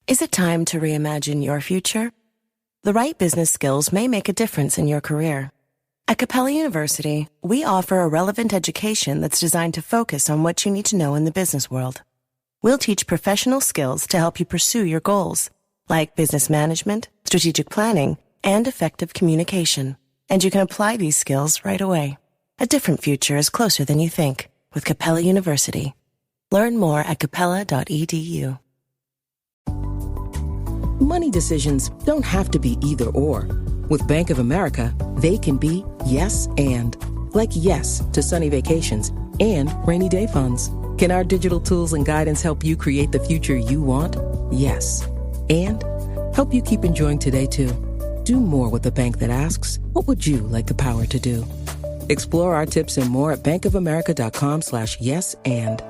Is it time to reimagine your future? The right business skills may make a difference in your career. At Capella University, we offer a relevant education that's designed to focus on what you need to know in the business world. We'll teach professional skills to help you pursue your goals, like business management, strategic planning, and effective communication. And you can apply these skills right away. A different future is closer than you think with Capella University. Learn more at capella.edu. Money decisions don't have to be either or. With Bank of America, they can be yes and. Like yes to sunny vacations and rainy day funds. Can our digital tools and guidance help you create the future you want? Yes. And help you keep enjoying today too. Do more with a bank that asks, what would you like the power to do? Explore our tips and more at bankofamerica.com/yes and.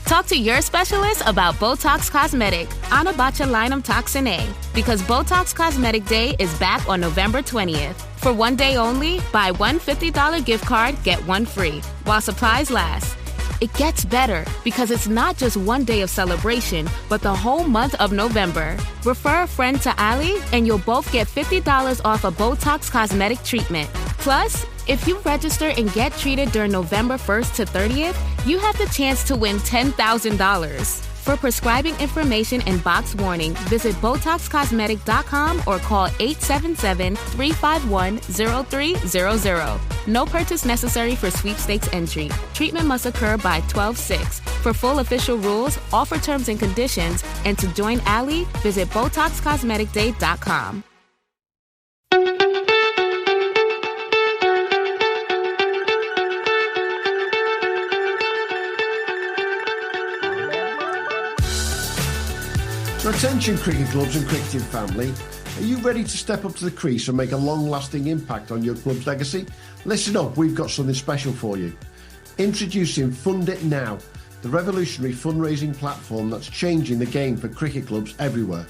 Talk to your specialist about Botox Cosmetic, Anabotulinum Toxin A, because Botox Cosmetic Day is back on November 20th. For one day only, buy one $50 gift card, get one free, while supplies last. It gets better because it's not just one day of celebration, but the whole month of November. Refer a friend to Ali, and you'll both get $50 off a Botox Cosmetic treatment. Plus, if you register and get treated during November 1st to 30th, you have the chance to win $10,000. For prescribing information and box warning, visit BotoxCosmetic.com or call 877-351-0300. No purchase necessary for sweepstakes entry. Treatment must occur by 12/6. For full official rules, offer terms and conditions, and to join Ali, visit BotoxCosmeticDay.com. So attention cricket clubs and cricketing family, are you ready to step up to the crease and make a long-lasting impact on your club's legacy? Listen up, we've got something special for you. Introducing Fund It Now, the revolutionary fundraising platform that's changing the game for cricket clubs everywhere.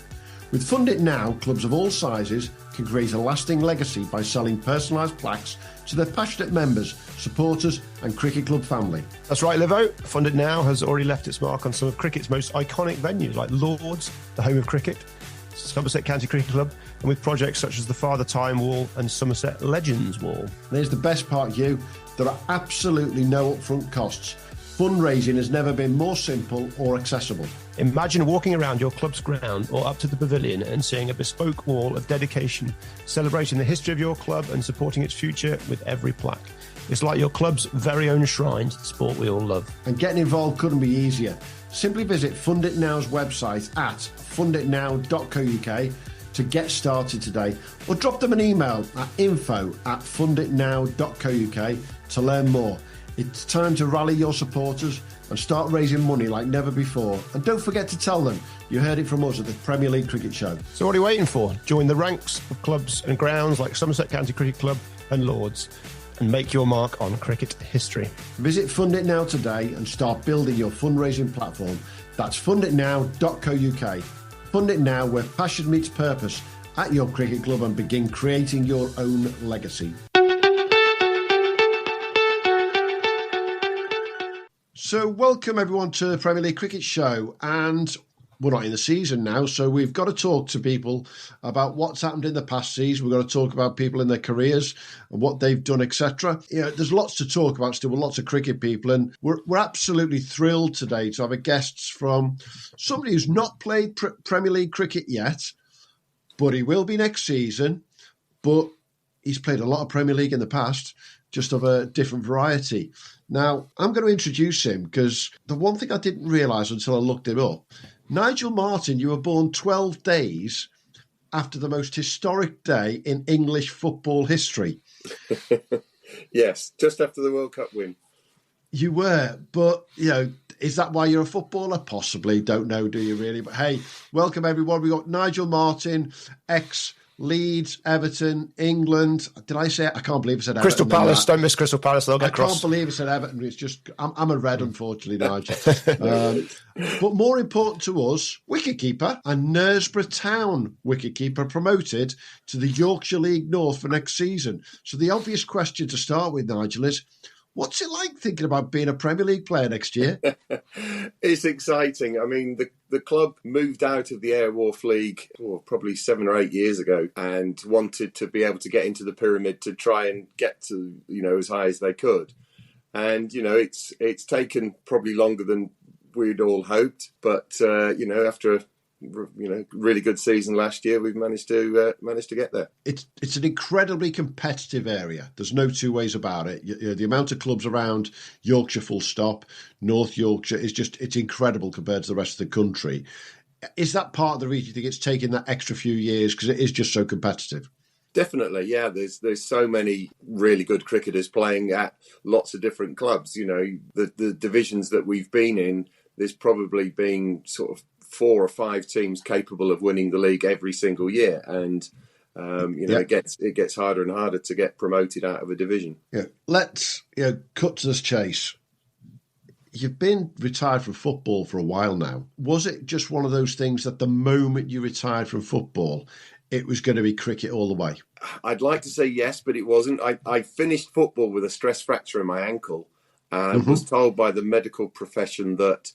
With Fund It Now, clubs of all sizes can create a lasting legacy by selling personalised plaques to their passionate members, supporters and cricket club family. That's right, Livo. Fund It Now has already left its mark on some of cricket's most iconic venues like Lords, the home of cricket, Somerset County Cricket Club, and with projects such as the Father Time Wall and Somerset Legends Wall. There's the best part, Hugh. There are absolutely no upfront costs. Fundraising has never been more simple or accessible. Imagine walking around your club's ground or up to the pavilion and seeing a bespoke wall of dedication, celebrating the history of your club and supporting its future with every plaque. It's like your club's very own shrine to the sport we all love. And getting involved couldn't be easier. Simply visit Fund It Now's website at funditnow.co.uk to get started today, or drop them an email at info@funditnow.co.uk to learn more. It's time to rally your supporters and start raising money like never before. And don't forget to tell them you heard it from us at the Premier League Cricket Show. So what are you waiting for? Join the ranks of clubs and grounds like Somerset County Cricket Club and Lords and make your mark on cricket history. Visit Fund It Now today and start building your fundraising platform. That's funditnow.co.uk. Fund It Now, where passion meets purpose at your cricket club, and begin creating your own legacy. So welcome everyone to the Premier League Cricket Show, and we're not in the season now, so we've got to talk to people about what's happened in the past season. We've got to talk about people in their careers and what they've done, etc. You know, there's lots to talk about still with lots of cricket people, and we're absolutely thrilled today to have a guest from somebody who's not played Premier League cricket yet, but he will be next season. But he's played a lot of Premier League in the past, just of a different variety. Now, I'm going to introduce him because the one thing I didn't realise until I looked him up, Nigel Martyn, you were born 12 days after the most historic day in English football history. Yes, just after the World Cup win. You were, but, you know, is that why you're a footballer? Possibly. Don't know, do you really? But hey, welcome everyone. We've got Nigel Martyn, Leeds, Everton, England. Did I say it? I can't believe I said Everton. Crystal Palace. Don't miss Crystal Palace. They'll get cross. I can't believe I said Everton. It's just, I'm a red, unfortunately, Nigel. But more important to us, wicketkeeper and Knaresborough Town wicketkeeper promoted to the Yorkshire League North for next season. So the obvious question to start with, Nigel, is What's it like thinking about being a Premier League player next year? It's exciting. I mean, the club moved out of the Airwolf League probably 7 or 8 years ago and wanted to be able to get into the pyramid to try and get to, as high as they could. And, it's taken probably longer than we'd all hoped. But, after a really good season last year, we've managed to get there. It's an incredibly competitive area. There's no two ways about it. The amount of clubs around Yorkshire, full stop, North Yorkshire it's incredible compared to the rest of the country. Is that part of the reason you think it's taken that extra few years because it is just so competitive? Definitely, yeah. There's so many really good cricketers playing at lots of different clubs. The divisions that we've been in, there's probably been sort of 4 or 5 teams capable of winning the league every single year, and it gets harder and harder to get promoted out of a division. Yeah, let's cut to this chase. You've been retired from football for a while now. Was it just one of those things that the moment you retired from football, it was going to be cricket all the way? I'd like to say yes, but it wasn't. I finished football with a stress fracture in my ankle, and was told by the medical profession that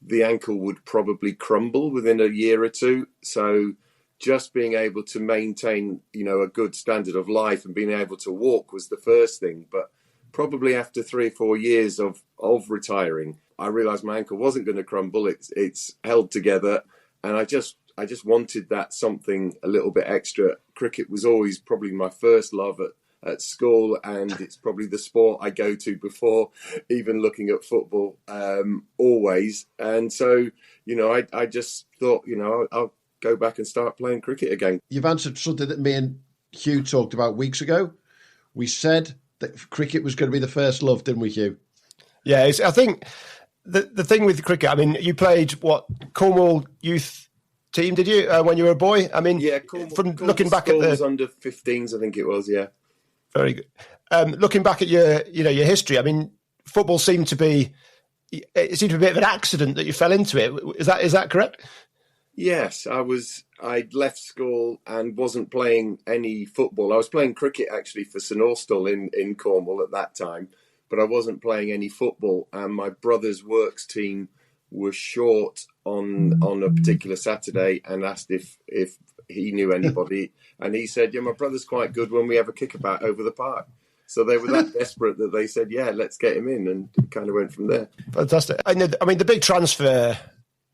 the ankle would probably crumble within a year or two. So just being able to maintain, a good standard of life and being able to walk was the first thing. But probably after 3 or 4 years of retiring, I realised my ankle wasn't going to crumble. It's held together. And I just wanted that something a little bit extra. Cricket was always probably my first love at school, and it's probably the sport I go to before even looking at football, always. And so, I just thought, I'll go back and start playing cricket again. You've answered something that me and Hugh talked about weeks ago. We said that cricket was going to be the first love, didn't we, Hugh? Yeah, I think the thing with cricket, I mean, you played Cornwall youth team, did you, when you were a boy? I mean, yeah, from looking back at the under 15s, I think it was, yeah. Very good. Looking back at your history, I mean, football seemed to be a bit of an accident that you fell into it. Is that correct? Yes, I'd left school and wasn't playing any football. I was playing cricket actually for St Austell in Cornwall at that time, but I wasn't playing any football. And my brother's works team was short on a particular Saturday and asked if he knew anybody, and he said, yeah, my brother's quite good when we have a kickabout over the park. So they were that desperate that they said, yeah, let's get him in, and it kind of went from there. Fantastic. I mean, the big transfer,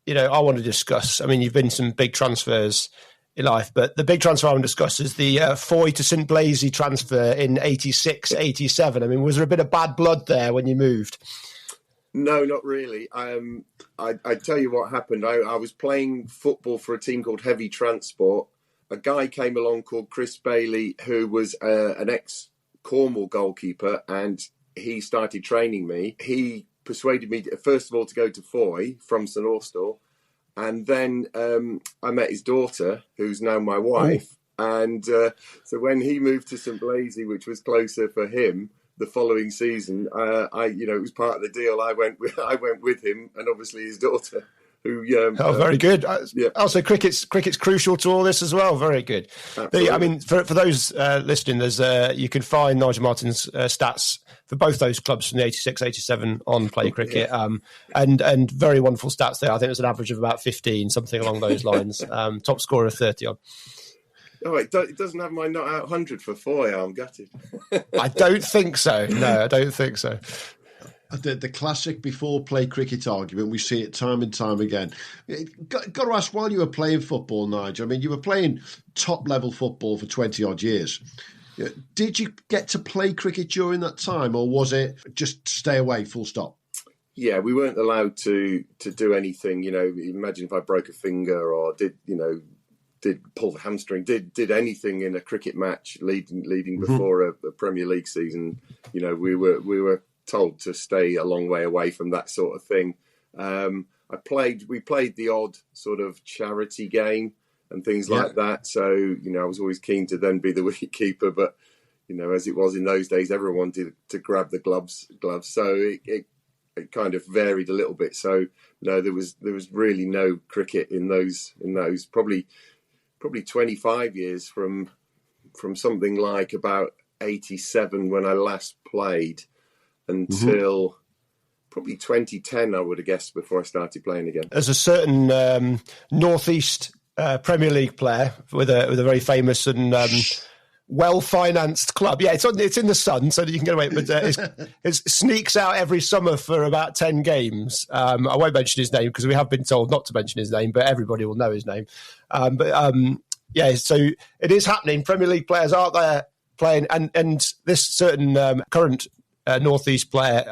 I want to discuss. I mean, you've been some big transfers in life, but the big transfer I want to discuss is the Foy to St Blaise transfer in 86, 87. I mean, was there a bit of bad blood there when you moved? No, not really. I tell you what happened. I was playing football for a team called Heavy Transport. A guy came along called Chris Bailey, who was an ex-Cornwall goalkeeper, and he started training me. He persuaded me, first of all, to go to Foy from St Austell, and then I met his daughter, who's now my wife. And so when he moved to St Blaise, which was closer for him, the following season, it was part of the deal. I went with him, and obviously his daughter, who. Very good. Yeah. Also, cricket's crucial to all this as well. Very good. I mean, for those listening, there's you can find Nigel Martyn's stats for both those clubs from the 86, 87 on Play Cricket, and very wonderful stats there. I think it was an average of about 15, something along those lines. Top scorer of 30 odd. Oh, it doesn't have my not out 100 for Foy. I'm gutted. I don't think so. No, I don't think so. The classic before play cricket argument, we see it time and time again. Got to ask, while you were playing football, Nigel, I mean, you were playing top level football for 20 odd years. Did you get to play cricket during that time, or was it just stay away, full stop? Yeah, we weren't allowed to do anything. Imagine if I broke a finger or did pull the hamstring, did anything in a cricket match leading before a Premier League season. We were told to stay a long way away from that sort of thing. We played the odd sort of charity game and things like that. So, I was always keen to then be the wicket keeper, but, as it was in those days, everyone wanted to grab the gloves. So it kind of varied a little bit. So no, there was really no cricket in those probably 25 years from something like about 87 when I last played until probably 2010, I would have guessed, before I started playing again. There's a certain Northeast Premier League player with a very famous and well-financed club. Yeah, it's in the sun, so that you can get away. But it sneaks out every summer for about 10 games. I won't mention his name because we have been told not to mention his name, but everybody will know his name. Yeah, so it is happening. Premier League players are there playing, and this certain current Northeast player,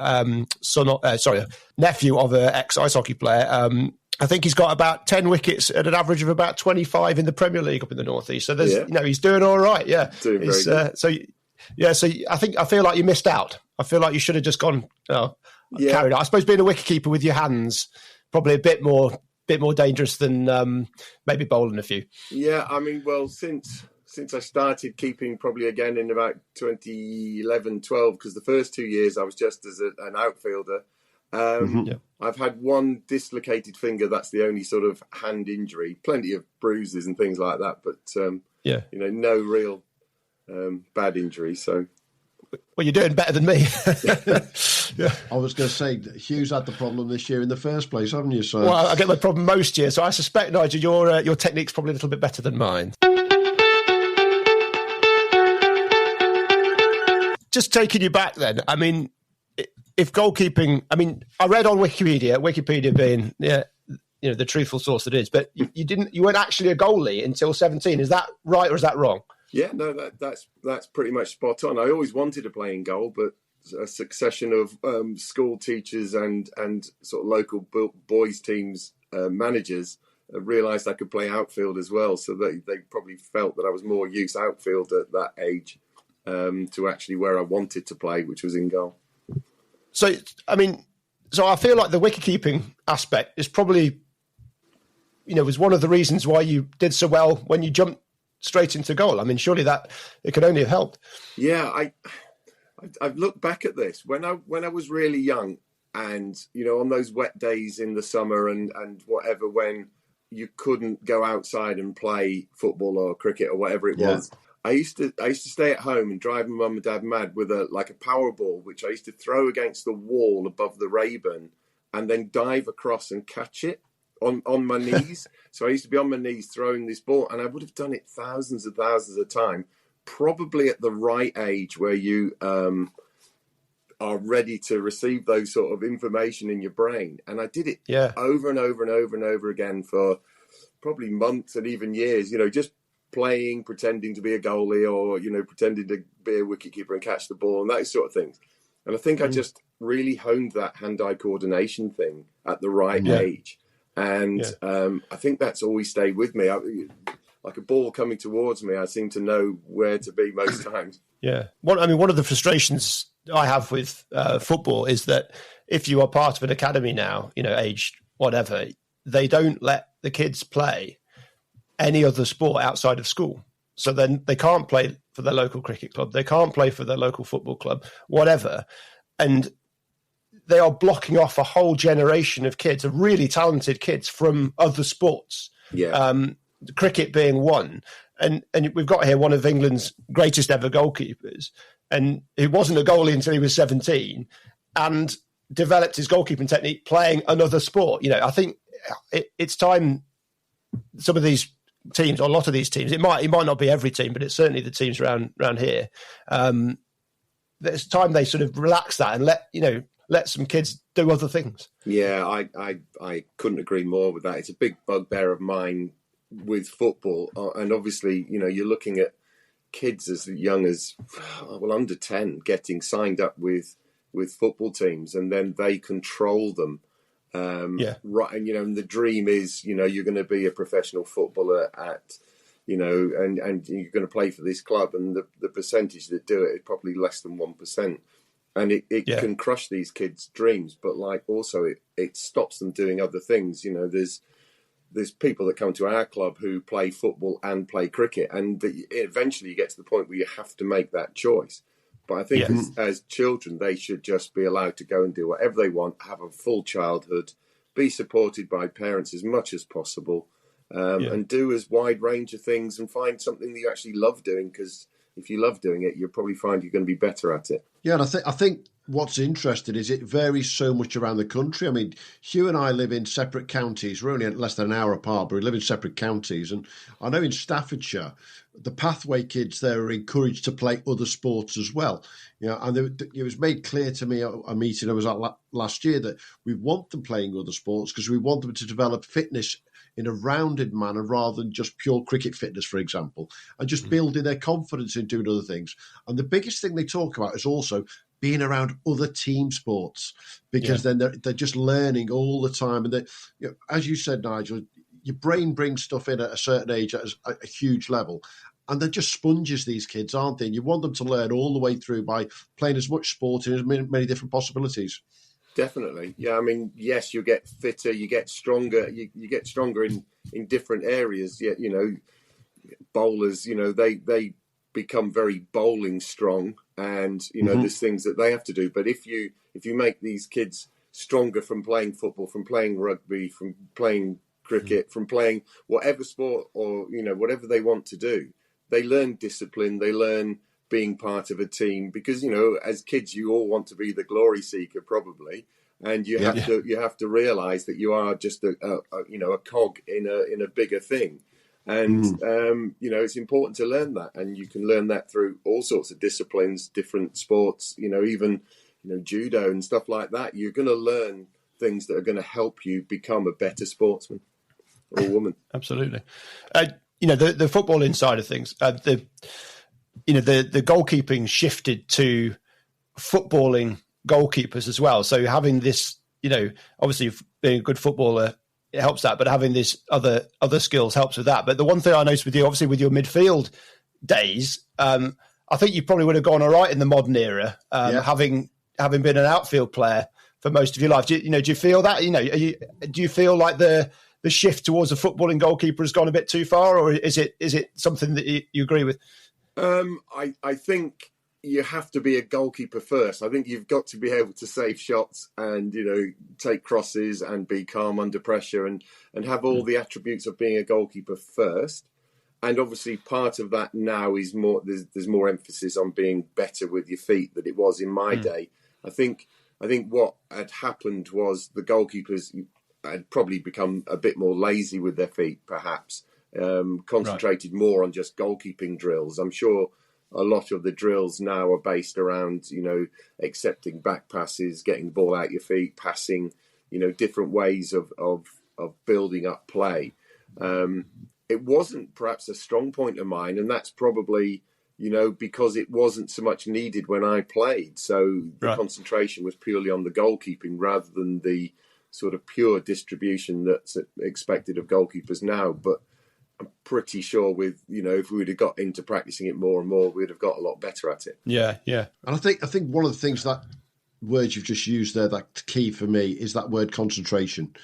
nephew of an ex-ice hockey player. I think he's got about 10 wickets at an average of about 25 in the Premier League up in the Northeast. So there's, he's doing all right. Yeah, doing very good. So I feel like you missed out. I feel like you should have just gone carried on. I suppose being a wicketkeeper with your hands probably a bit more dangerous than maybe bowling a few. Yeah, I mean, well, since I started keeping, probably again in about 2011, 12, because the first 2 years I was just as an outfielder. I've had one dislocated finger. That's the only sort of hand injury. Plenty of bruises and things like that, but no real bad injury. So, well, you're doing better than me. Yeah. I was going to say, Hugh's had the problem this year in the first place, haven't you? So, well, I get my problem most years. So I suspect, Nigel, your technique's probably a little bit better than mine. Just taking you back then, I mean, if goalkeeping, I mean, I read on Wikipedia being the truthful source it is, but you weren't actually a goalie until 17. Is that right or is that wrong? Yeah, no, that's pretty much spot on. I always wanted to play in goal, but a succession of school teachers and sort of local boys teams managers realised I could play outfield as well, so they probably felt that I was more use outfield at that age to actually where I wanted to play, which was in goal. So, I mean, I feel like the wicket-keeping aspect is probably, was one of the reasons why you did so well when you jumped straight into goal. I mean, surely that it could only have helped. Yeah, I've looked back at this when I was really young, and on those wet days in the summer and whatever, when you couldn't go outside and play football or cricket or whatever it was. I used to stay at home and drive my mum and dad mad with a power ball, which I used to throw against the wall above the Rayburn and then dive across and catch it on my knees. So I used to be on my knees throwing this ball, and I would have done it thousands and thousands of times, probably at the right age where you are ready to receive those sort of information in your brain. And I did it over and over and over and over again for probably months and even years, just playing, pretending to be a goalie or, pretending to be a wicketkeeper and catch the ball and that sort of things. And I think I just really honed that hand-eye coordination thing at the right age. And I think that's always stayed with me. Like a ball coming towards me, I seem to know where to be most times. Yeah. One of the frustrations I have with football is that if you are part of an academy now, age whatever, they don't let the kids play any other sport outside of school. So then they can't play for their local cricket club. They can't play for their local football club, whatever. And they are blocking off a whole generation of kids, of really talented kids from other sports. Yeah. Cricket being one. And we've got here one of England's greatest ever goalkeepers. And he wasn't a goalie until he was 17 and developed his goalkeeping technique playing another sport. I think it's time some of these teams, or a lot of these teams, it might not be every team, but it's certainly the teams around here. It's time they sort of relax that and let some kids do other things. Yeah, I couldn't agree more with that. It's a big bugbear of mine with football, and obviously, you're looking at kids as young as under 10 getting signed up with football teams, and then they control them. Right, and the dream is, you're going to be a professional footballer at, and you're going to play for this club, and the percentage that do it is probably less than 1%, and it can crush these kids' dreams, but also it stops them doing other things. There's people that come to our club who play football and play cricket, and eventually you get to the point where you have to make that choice. But I think as children, they should just be allowed to go and do whatever they want, have a full childhood, be supported by parents as much as possible, and do as wide range of things and find something that you actually love doing, because if you love doing it, you'll probably find you're going to be better at it. Yeah, and I think what's interesting is it varies so much around the country. I mean, Hugh and I live in separate counties. We're only less than an hour apart, but we live in separate counties. And I know in Staffordshire, the pathway kids there are encouraged to play other sports as well. And it was made clear to me at a meeting I was at last year that we want them playing other sports because we want them to develop fitness in a rounded manner rather than just pure cricket fitness, for example, and just building their confidence in doing other things. And the biggest thing they talk about is also being around other team sports, because then they're just learning all the time. And as you said, Nigel, your brain brings stuff in at a certain age at a huge level. And they're just sponges, these kids, aren't they? And you want them to learn all the way through by playing as much sport in as many different possibilities. Definitely. Yeah, I mean, yes, you get fitter, you get stronger, you get stronger in different areas. Yeah, bowlers, they become very bowling strong, and there's things that they have to do. But if you make these kids stronger from playing football, from playing rugby, from playing cricket, from playing whatever sport or whatever they want to do, they learn discipline, they learn being part of a team, because as kids you all want to be the glory seeker probably, and you have to realize that you are just a cog in a bigger thing. And it's important to learn that, and you can learn that through all sorts of disciplines, different sports, even judo and stuff like that. You're going to learn things that are going to help you become a better sportsman or woman. Absolutely. The footballing side of things, the goalkeeping shifted to footballing goalkeepers as well. So having this, obviously being a good footballer, it helps that, but having this other skills helps with that. But the one thing I noticed with you, obviously with your midfield days, I think you probably would have gone all right in the modern era, having been an outfield player for most of your life. Do you feel that? Do you feel like the shift towards a footballing goalkeeper has gone a bit too far, or is it something that you agree with? I think you have to be a goalkeeper first. I think you've got to be able to save shots and take crosses and be calm under pressure and have all the attributes of being a goalkeeper first. And obviously part of that now is more, there's more emphasis on being better with your feet than it was in my day. I think what had happened was the goalkeepers had probably become a bit more lazy with their feet, perhaps, concentrated more on just goalkeeping drills. I'm sure a lot of the drills now are based around, accepting back passes, getting the ball out your feet, passing, different ways of building up play. It wasn't perhaps a strong point of mine, and that's probably, because it wasn't so much needed when I played. So the concentration was purely on the goalkeeping rather than the sort of pure distribution that's expected of goalkeepers now. But I'm pretty sure with, if we would have got into practicing it more and more, we'd have got a lot better at it. Yeah. And I think one of the things, that words you've just used there, that key for me is that word concentration.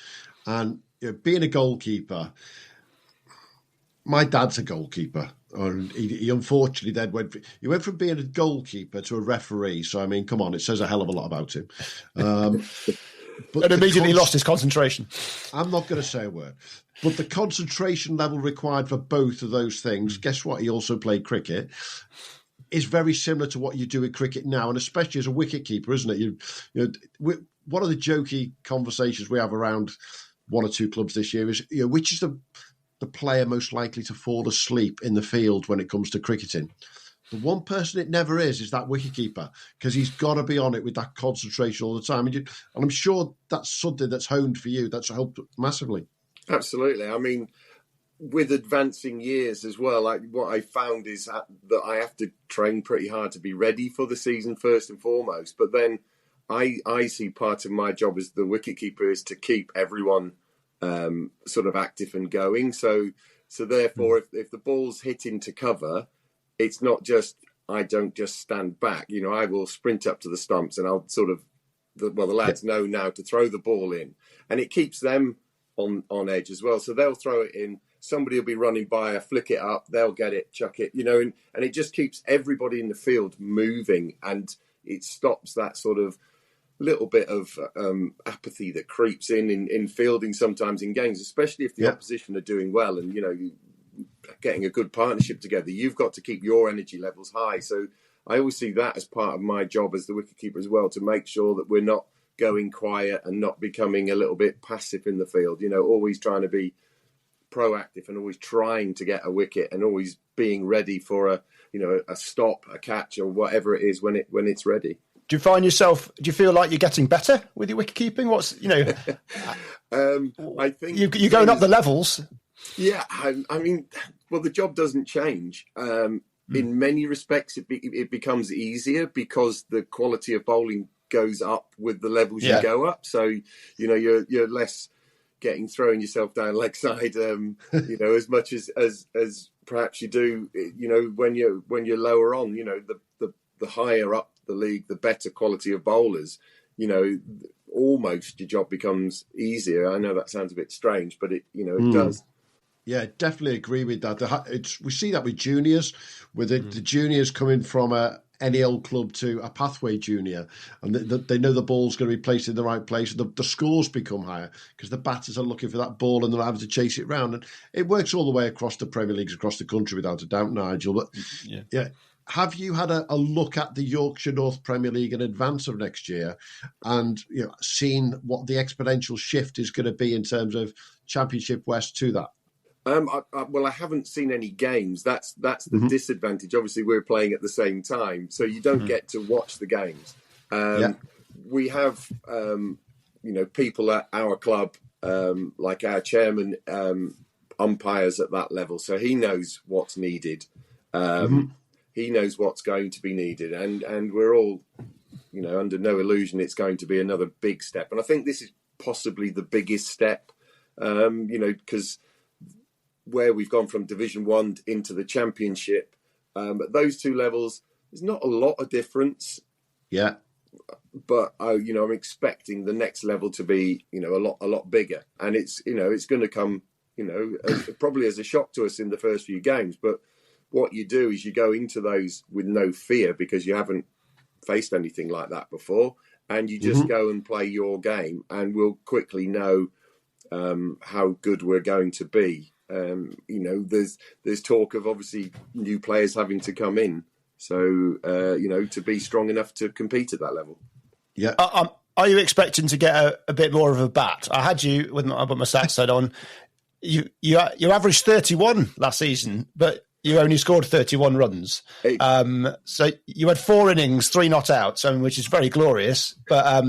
And being a goalkeeper, my dad's a goalkeeper. And he unfortunately then went from being a goalkeeper to a referee. So, I mean, come on, it says a hell of a lot about him. But immediately lost his concentration. I'm not going to say a word. But the concentration level required for both of those things, guess what? He also played cricket, is very similar to what you do in cricket now, and especially as a wicket-keeper, isn't it? One of the jokey conversations we have around one or two clubs this year is, which is the player most likely to fall asleep in the field when it comes to cricketing? The one person it never is that wicketkeeper, because he's got to be on it with that concentration all the time. And I'm sure that's something that's honed for you. That's helped massively. Absolutely. I mean, with advancing years as well, what I found is that I have to train pretty hard to be ready for the season first and foremost. But then I see part of my job as the wicketkeeper is to keep everyone sort of active and going. So therefore, if the ball's hit into cover, it's not just, I don't just stand back. I will sprint up to the stumps and I'll sort of, the lads know now to throw the ball in. And it keeps them on edge as well. So they'll throw it in, somebody will be running by, flick it up, they'll get it, chuck it, and it just keeps everybody in the field moving, and it stops that sort of little bit of apathy that creeps in fielding sometimes in games, especially if the opposition are doing well and, getting a good partnership together. You've got to keep your energy levels high. So I always see that as part of my job as the wicketkeeper as well, to make sure that we're not going quiet and not becoming a little bit passive in the field. Always trying to be proactive and always trying to get a wicket and always being ready for a stop, a catch, or whatever it is when it's ready. Do you feel like you're getting better with your wicket keeping? I think you're going up the levels. Yeah, I mean, the job doesn't change. In many respects, it becomes easier because the quality of bowling goes up with the levels you go up. So, you're less getting throwing yourself down leg side, as much as perhaps you do, when you're lower on. The higher up the league, the better quality of bowlers. Almost your job becomes easier. I know that sounds a bit strange, but it does. Yeah, definitely agree with that. We see that with juniors, with the juniors coming from a NEL club to a pathway junior, and they know the ball's going to be placed in the right place. The scores become higher because the batters are looking for that ball and they're having to chase it round. And it works all the way across the Premier Leagues, across the country, without a doubt, Nigel. But yeah. Have you had a look at the Yorkshire North Premier League in advance of next year and seen what the exponential shift is going to be in terms of Championship West to that? I haven't seen any games. That's the disadvantage. Obviously, we're playing at the same time, so you don't get to watch the games. We have, people at our club, like our chairman, umpires at that level, so he knows what's needed. He knows what's going to be needed, and we're all, under no illusion it's going to be another big step. And I think this is possibly the biggest step, because where we've gone from Division 1 into the Championship, at those two levels, there's not a lot of difference. Yeah. But, I'm expecting the next level to be, a lot bigger. And it's going to come, probably as a shock to us in the first few games. But what you do is you go into those with no fear because you haven't faced anything like that before. And you just go and play your game, and we'll quickly know how good we're going to be. There's talk of obviously new players having to come in, so to be strong enough to compete at that level. Yeah. Are you expecting to get a bit more of a bat? I had you when I put my stats side on. You averaged 31 last season, but you only scored 31 runs. So you had 4 innings, 3 not outs, which is very glorious. But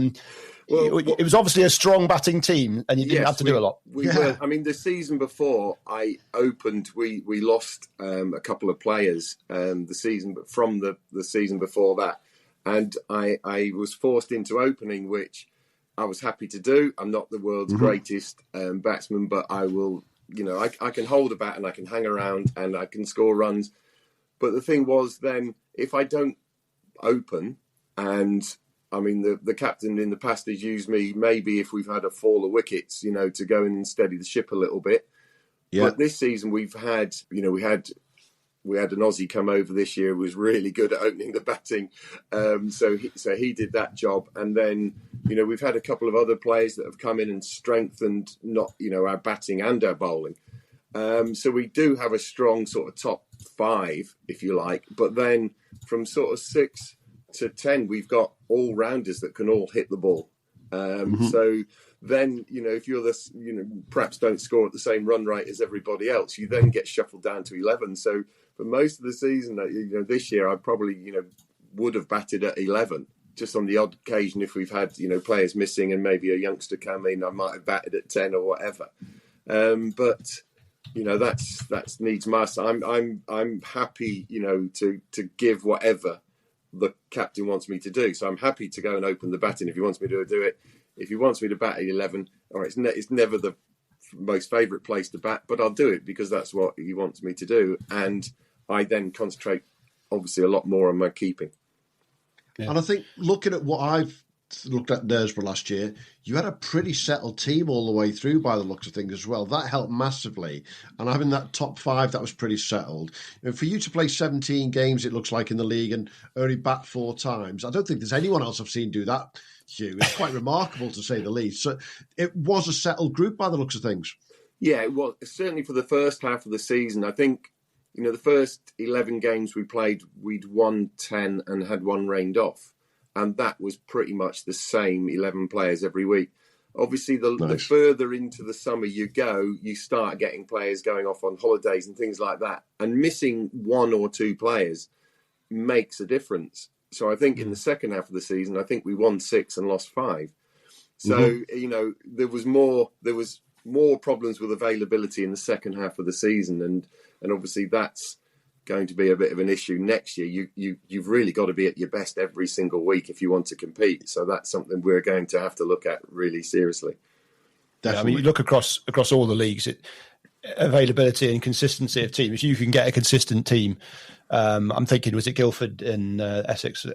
it was obviously a strong batting team, and you didn't have to do a lot. We were. I mean, the season before I opened, we lost a couple of players the season before that, and I was forced into opening, which I was happy to do. I'm not the world's greatest batsman, but I will. I can hold a bat and I can hang around and I can score runs. But the thing was, then if I don't open, and I mean, the captain in the past has used me maybe if we've had a fall of wickets, to go in and steady the ship a little bit. Yeah. But this season we've had, we had an Aussie come over this year who was really good at opening the batting. So he did that job. And then, we've had a couple of other players that have come in and strengthened our batting and our bowling. So we do have a strong sort of top 5, if you like. But then from sort of 6 to 10, we've got all-rounders that can all hit the ball. So then, if you're perhaps don't score at the same run rate as everybody else, you then get shuffled down to 11. So for most of the season, this year, I probably, would have batted at 11. Just on the odd occasion, if we've had, players missing and maybe a youngster come in, I might have batted at 10 or whatever. But that's needs must. I'm happy, to give whatever the captain wants me to do. So I'm happy to go and open the batting if he wants me to do it. If he wants me to bat at 11, all right, it's never the most favourite place to bat, but I'll do it because that's what he wants me to do. And I then concentrate, obviously, a lot more on my keeping. Yeah. And I think looking at what I've looked at Knaresborough last year, you had a pretty settled team all the way through by the looks of things as well. That helped massively. And having that top 5, that was pretty settled. And for you to play 17 games, it looks like, in the league and only bat 4 times, I don't think there's anyone else I've seen do that, Hugh. It's quite remarkable, to say the least. So it was a settled group by the looks of things. Yeah, well, certainly for the first half of the season, I think the first 11 games we played, we'd won 10 and had one rained off. And that was pretty much the same 11 players every week. Obviously, the further into the summer you go, you start getting players going off on holidays and things like that. And missing one or two players makes a difference. So I think in the second half of the season, I think we won 6 and lost 5. So, there was more problems with availability in the second half of the season. And obviously that's going to be a bit of an issue next year. You've really got to be at your best every single week if you want to compete. So that's something we're going to have to look at really seriously. Definitely. I mean, you look across all the leagues, availability and consistency of teams. You can get a consistent team. I'm thinking, was it Guildford in Essex?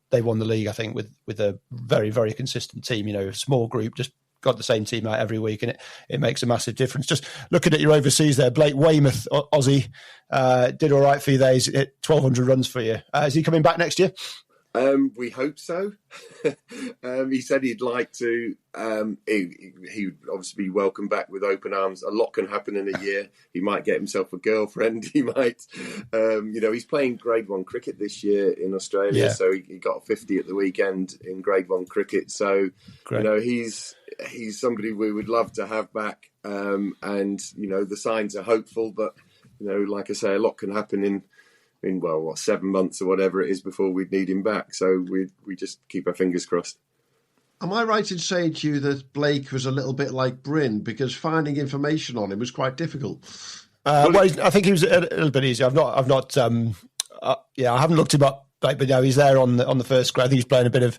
They won the league, I think, with a very, very consistent team. A small group, just got the same team out every week, and it makes a massive difference. Just looking at your overseas there, Blake Weymouth, Aussie, did all right for you there. He's hit 1,200 runs for you. Is he coming back next year? We hope so. He said he'd like to. He would obviously be welcomed back with open arms. A lot can happen in a year. He might get himself a girlfriend. He might, he's playing Grade 1 cricket this year in Australia. Yeah. So he got a 50 at the weekend in Grade 1 cricket. So, great. He's somebody we would love to have back. And, the signs are hopeful. But, like I say, a lot can happen in 7 months or whatever it is before we'd need him back. So we just keep our fingers crossed. Am I right in saying to you that Blake was a little bit like Bryn, because finding information on him was quite difficult? I think he was a little bit easier. I haven't looked him up, but he's there on the first grade. I think he's playing a bit of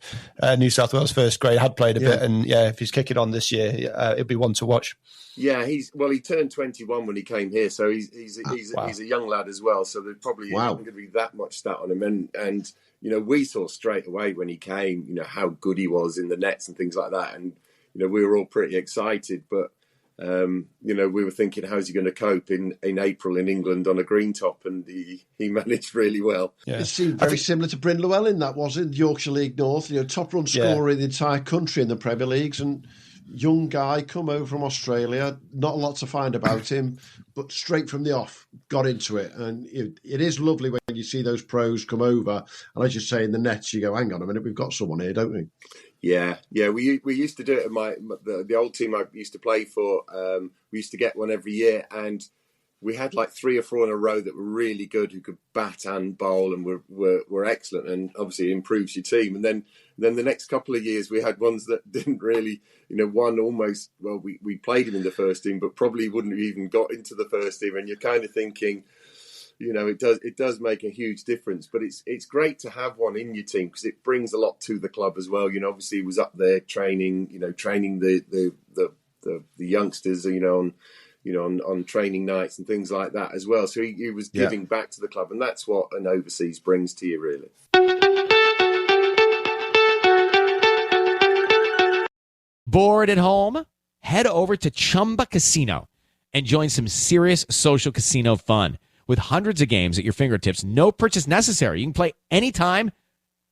New South Wales first grade. Had played a bit, and if he's kicking on this year, it'll be one to watch. Yeah, he turned 21 when he came here, so he's a young lad as well. So there probably isn't going to be that much stat on him, and we saw straight away when he came, how good he was in the nets and things like that, and we were all pretty excited. But we were thinking, how's he going to cope in April in England on a green top, and he managed really well. Yeah. It seemed very similar to Bryn Llewellyn, that was in Yorkshire League North, top run scorer in the entire country in the Premier Leagues, and young guy come over from Australia, not a lot to find about him, but straight from the off got into it. And it is lovely when you see those pros come over, and as you say, in the nets you go, hang on a minute, we've got someone here, don't we? Yeah, we used to do it at the old team I used to play for. We used to get one every year, and we had like 3 or 4 in a row that were really good, who could bat and bowl and were excellent, and obviously it improves your team. And then the next couple of years we had ones that didn't really, one almost, we played him in the first team, but probably wouldn't have even got into the first team. And you're kind of thinking, it does make a huge difference. But it's great to have one in your team, because it brings a lot to the club as well. Obviously he was up there training the youngsters, on training nights and things like that as well. So he was giving back to the club, and that's what an overseas brings to you, really. Bored at home? Head over to Chumba Casino and join some serious social casino fun. With hundreds of games at your fingertips, no purchase necessary. You can play anytime,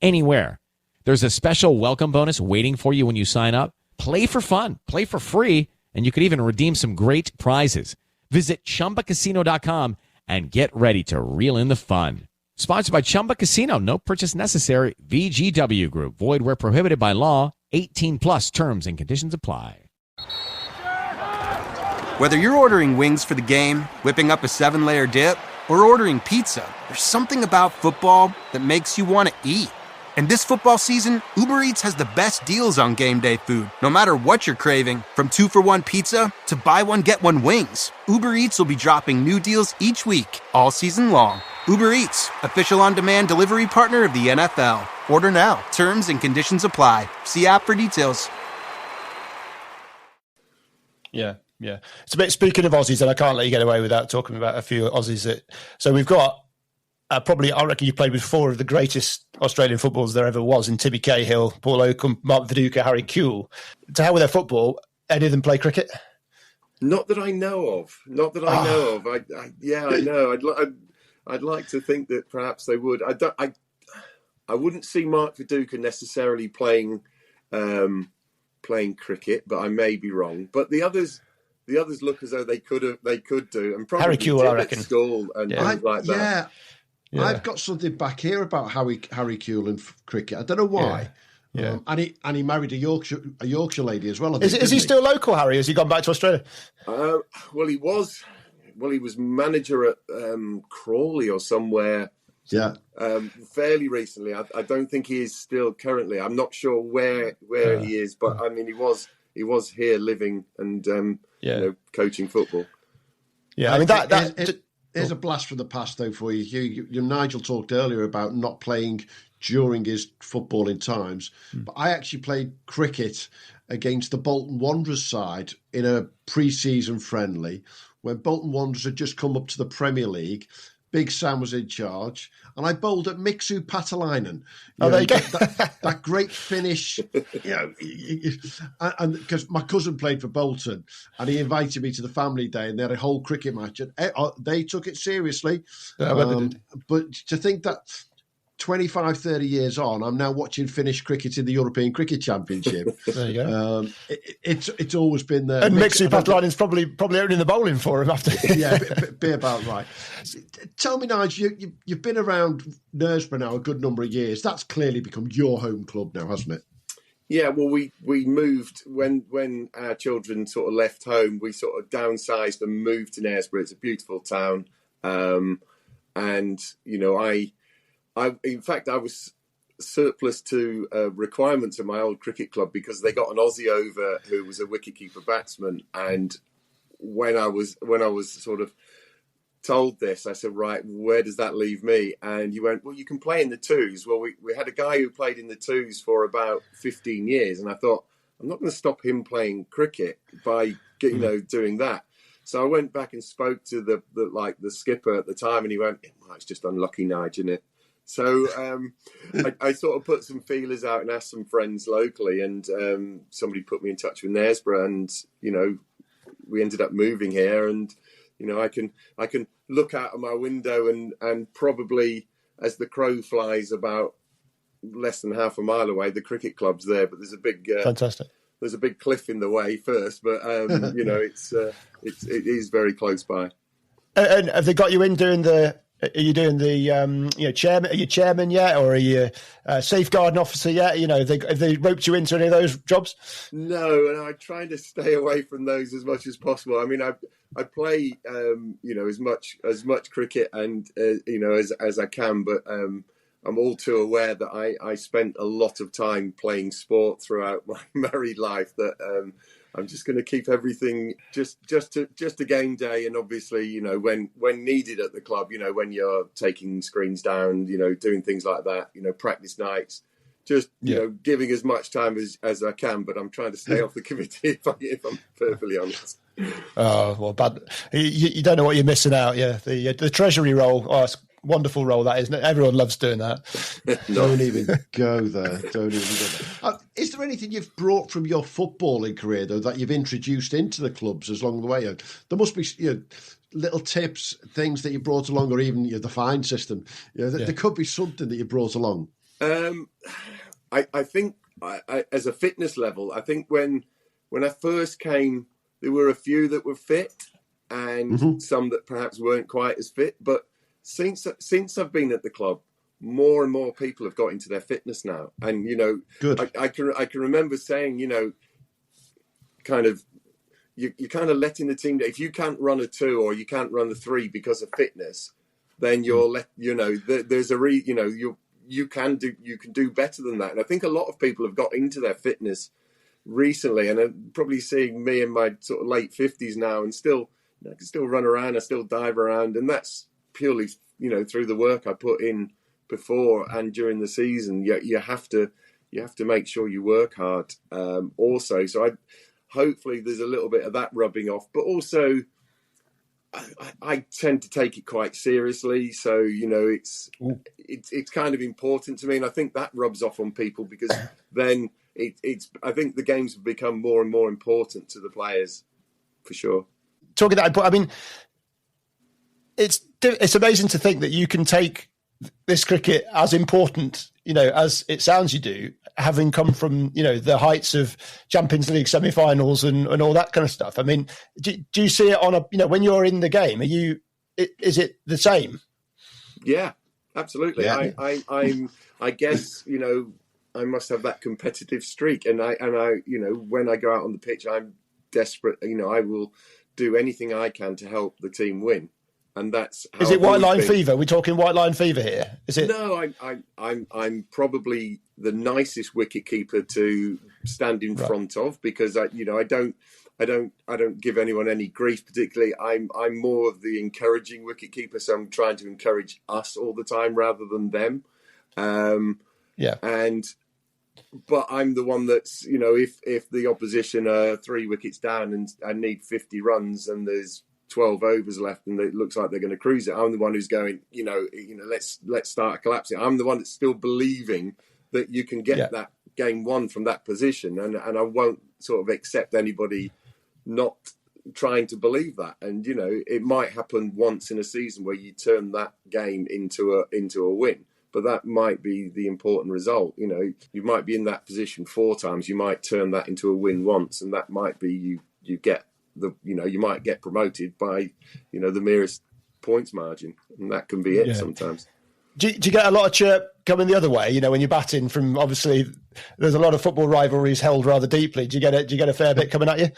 anywhere. There's a special welcome bonus waiting for you when you sign up. Play for fun, play for free, and you could even redeem some great prizes. Visit ChumbaCasino.com and get ready to reel in the fun. Sponsored by Chumba Casino. No purchase necessary. VGW Group. Void where prohibited by law. 18 plus terms and conditions apply. Whether you're ordering wings for the game, whipping up a 7-layer dip, or ordering pizza, there's something about football that makes you want to eat. And this football season, Uber Eats has the best deals on game day food. No matter what you're craving, from 2-for-1 pizza to buy one, get one wings, Uber Eats will be dropping new deals each week, all season long. Uber Eats, official on-demand delivery partner of the NFL. Order now. Terms and conditions apply. See app for details. Yeah. It's a bit, speaking of Aussies, and I can't let you get away without talking about a few Aussies. So we've got probably, I reckon you played with 4 of the greatest Australian footballers there ever was, in Timmy Cahill, Paul Oakham, Mark Viduka, Harry Kewell. To hell with their football, any of them play cricket? Not that I know of. I know. I'd like to think that perhaps they would. I wouldn't see Mark Viduka necessarily playing cricket, but I may be wrong. But the others, the others look as though they could do, and probably Harry Kewell, I reckon, at school and things like that. Yeah. I've got something back here about Harry Kewell and cricket. I don't know why. Yeah. And he married a Yorkshire lady as well. Is he still local, Harry? Has he gone back to Australia? Well, he was manager at Crawley or somewhere. Yeah. Fairly recently. I don't think he is still currently. I'm not sure where he is, but I mean, he was here living and coaching football. Yeah, I mean Here's a blast from the past, though, for you. Nigel talked earlier about not playing during his footballing times, but I actually played cricket against the Bolton Wanderers side in a pre-season friendly when Bolton Wanderers had just come up to the Premier League. Big Sam was in charge, and I bowled at Mixu Patalainen. There you go. that great finish, and because my cousin played for Bolton, and he invited me to the family day, and they had a whole cricket match, and they took it seriously. But to think that 25, 30 years on, I'm now watching Finnish cricket in the European Cricket Championship. There you go. It's always been there. And Mixu Patalainen's probably owning the bowling for him after. Yeah, be about right. Tell me, Nigel, you've been around Knaresborough now a good number of years. That's clearly become your home club now, hasn't it? Yeah, well, we moved when our children sort of left home. We sort of downsized and moved to Knaresborough. It's a beautiful town, and in fact, I was surplus to requirements of my old cricket club because they got an Aussie over who was a wicketkeeper batsman. And when I was sort of told this, I said, right, where does that leave me? And he went, well, you can play in the twos. Well, we had a guy who played in the twos for about 15 years. And I thought, I'm not going to stop him playing cricket by, doing that. So I went back and spoke to the skipper at the time, and he went, well, it's just unlucky, Nigel, isn't it? So I sort of put some feelers out and asked some friends locally, and somebody put me in touch with Knaresborough, and we ended up moving here. And I can look out of my window and probably as the crow flies about less than half a mile away, the cricket club's there. But there's a big fantastic. There's a big cliff in the way first, but it is very close by. And have they got you in doing the? Are you doing the chairman? Are you chairman yet, or are you safeguarding officer yet? Have they roped you into any of those jobs? No, and I try to stay away from those as much as possible. I mean, I play as much cricket and as I can, but I'm all too aware that I spent a lot of time playing sport throughout my married life. That I'm just going to keep everything just a game day, and obviously, when needed at the club, when you're taking screens down, doing things like that, practice nights, just giving as much time as I can. But I'm trying to stay off the committee if I'm perfectly honest. Oh well, bad. You don't know what you're missing out. Yeah, the treasury role. Oh, it's a wonderful role that, isn't it? Everyone loves doing that. Don't even go there. Is there anything you've brought from your footballing career though that you've introduced into the clubs along the way? There must be little tips, things that you brought along, or even the fine system. There could be something that you brought along. I think as a fitness level, I think when I first came, there were a few that were fit and some that perhaps weren't quite as fit. But since I've been at the club, more and more people have got into their fitness now. And, good. I can remember saying, you're kind of letting the team, if you can't run a 2 or you can't run a 3 because of fitness, then there's you can do better than that. And I think a lot of people have got into their fitness recently, and I'm probably seeing me in my sort of late 50s now, and I can still run around, I still dive around, and that's purely through the work I put in before and during the season. You have to make sure you work hard also. So hopefully there's a little bit of that rubbing off, but also I tend to take it quite seriously. So it's kind of important to me, and I think that rubs off on people because then I think the games have become more and more important to the players, for sure. Talking that, I mean, it's amazing to think that you can take this cricket as important, as it sounds you do, having come from, the heights of Champions League semi-finals and all that kind of stuff. I mean, do you see it on when you're in the game, is it the same? Yeah, absolutely. Yeah. I guess, I must have that competitive streak, and I when I go out on the pitch, I'm desperate. I will do anything I can to help the team win, and that's how is it white line fever? We're talking white line fever here. Is it? No, I'm probably the nicest wicket keeper to stand in front of, because I don't give anyone any grief particularly. I'm more of the encouraging wicket keeper, so I'm trying to encourage us all the time rather than them. But I'm the one that's, if the opposition are 3 wickets down and I need 50 runs and there's 12 overs left and it looks like they're going to cruise it, I'm the one who's going, let's start collapsing. I'm the one that's still believing that you can get that game won from that position, and I won't sort of accept anybody not trying to believe that. And it might happen once in a season where you turn that game into a win. But that might be the important result. You might be in that position 4 times. You might turn that into a win once, and that might be you get you might get promoted by the merest points margin, and that can be it sometimes. Do you get a lot of chirp coming the other way? When you're batting from, obviously there's a lot of football rivalries held rather deeply. Do you get a fair bit coming at you?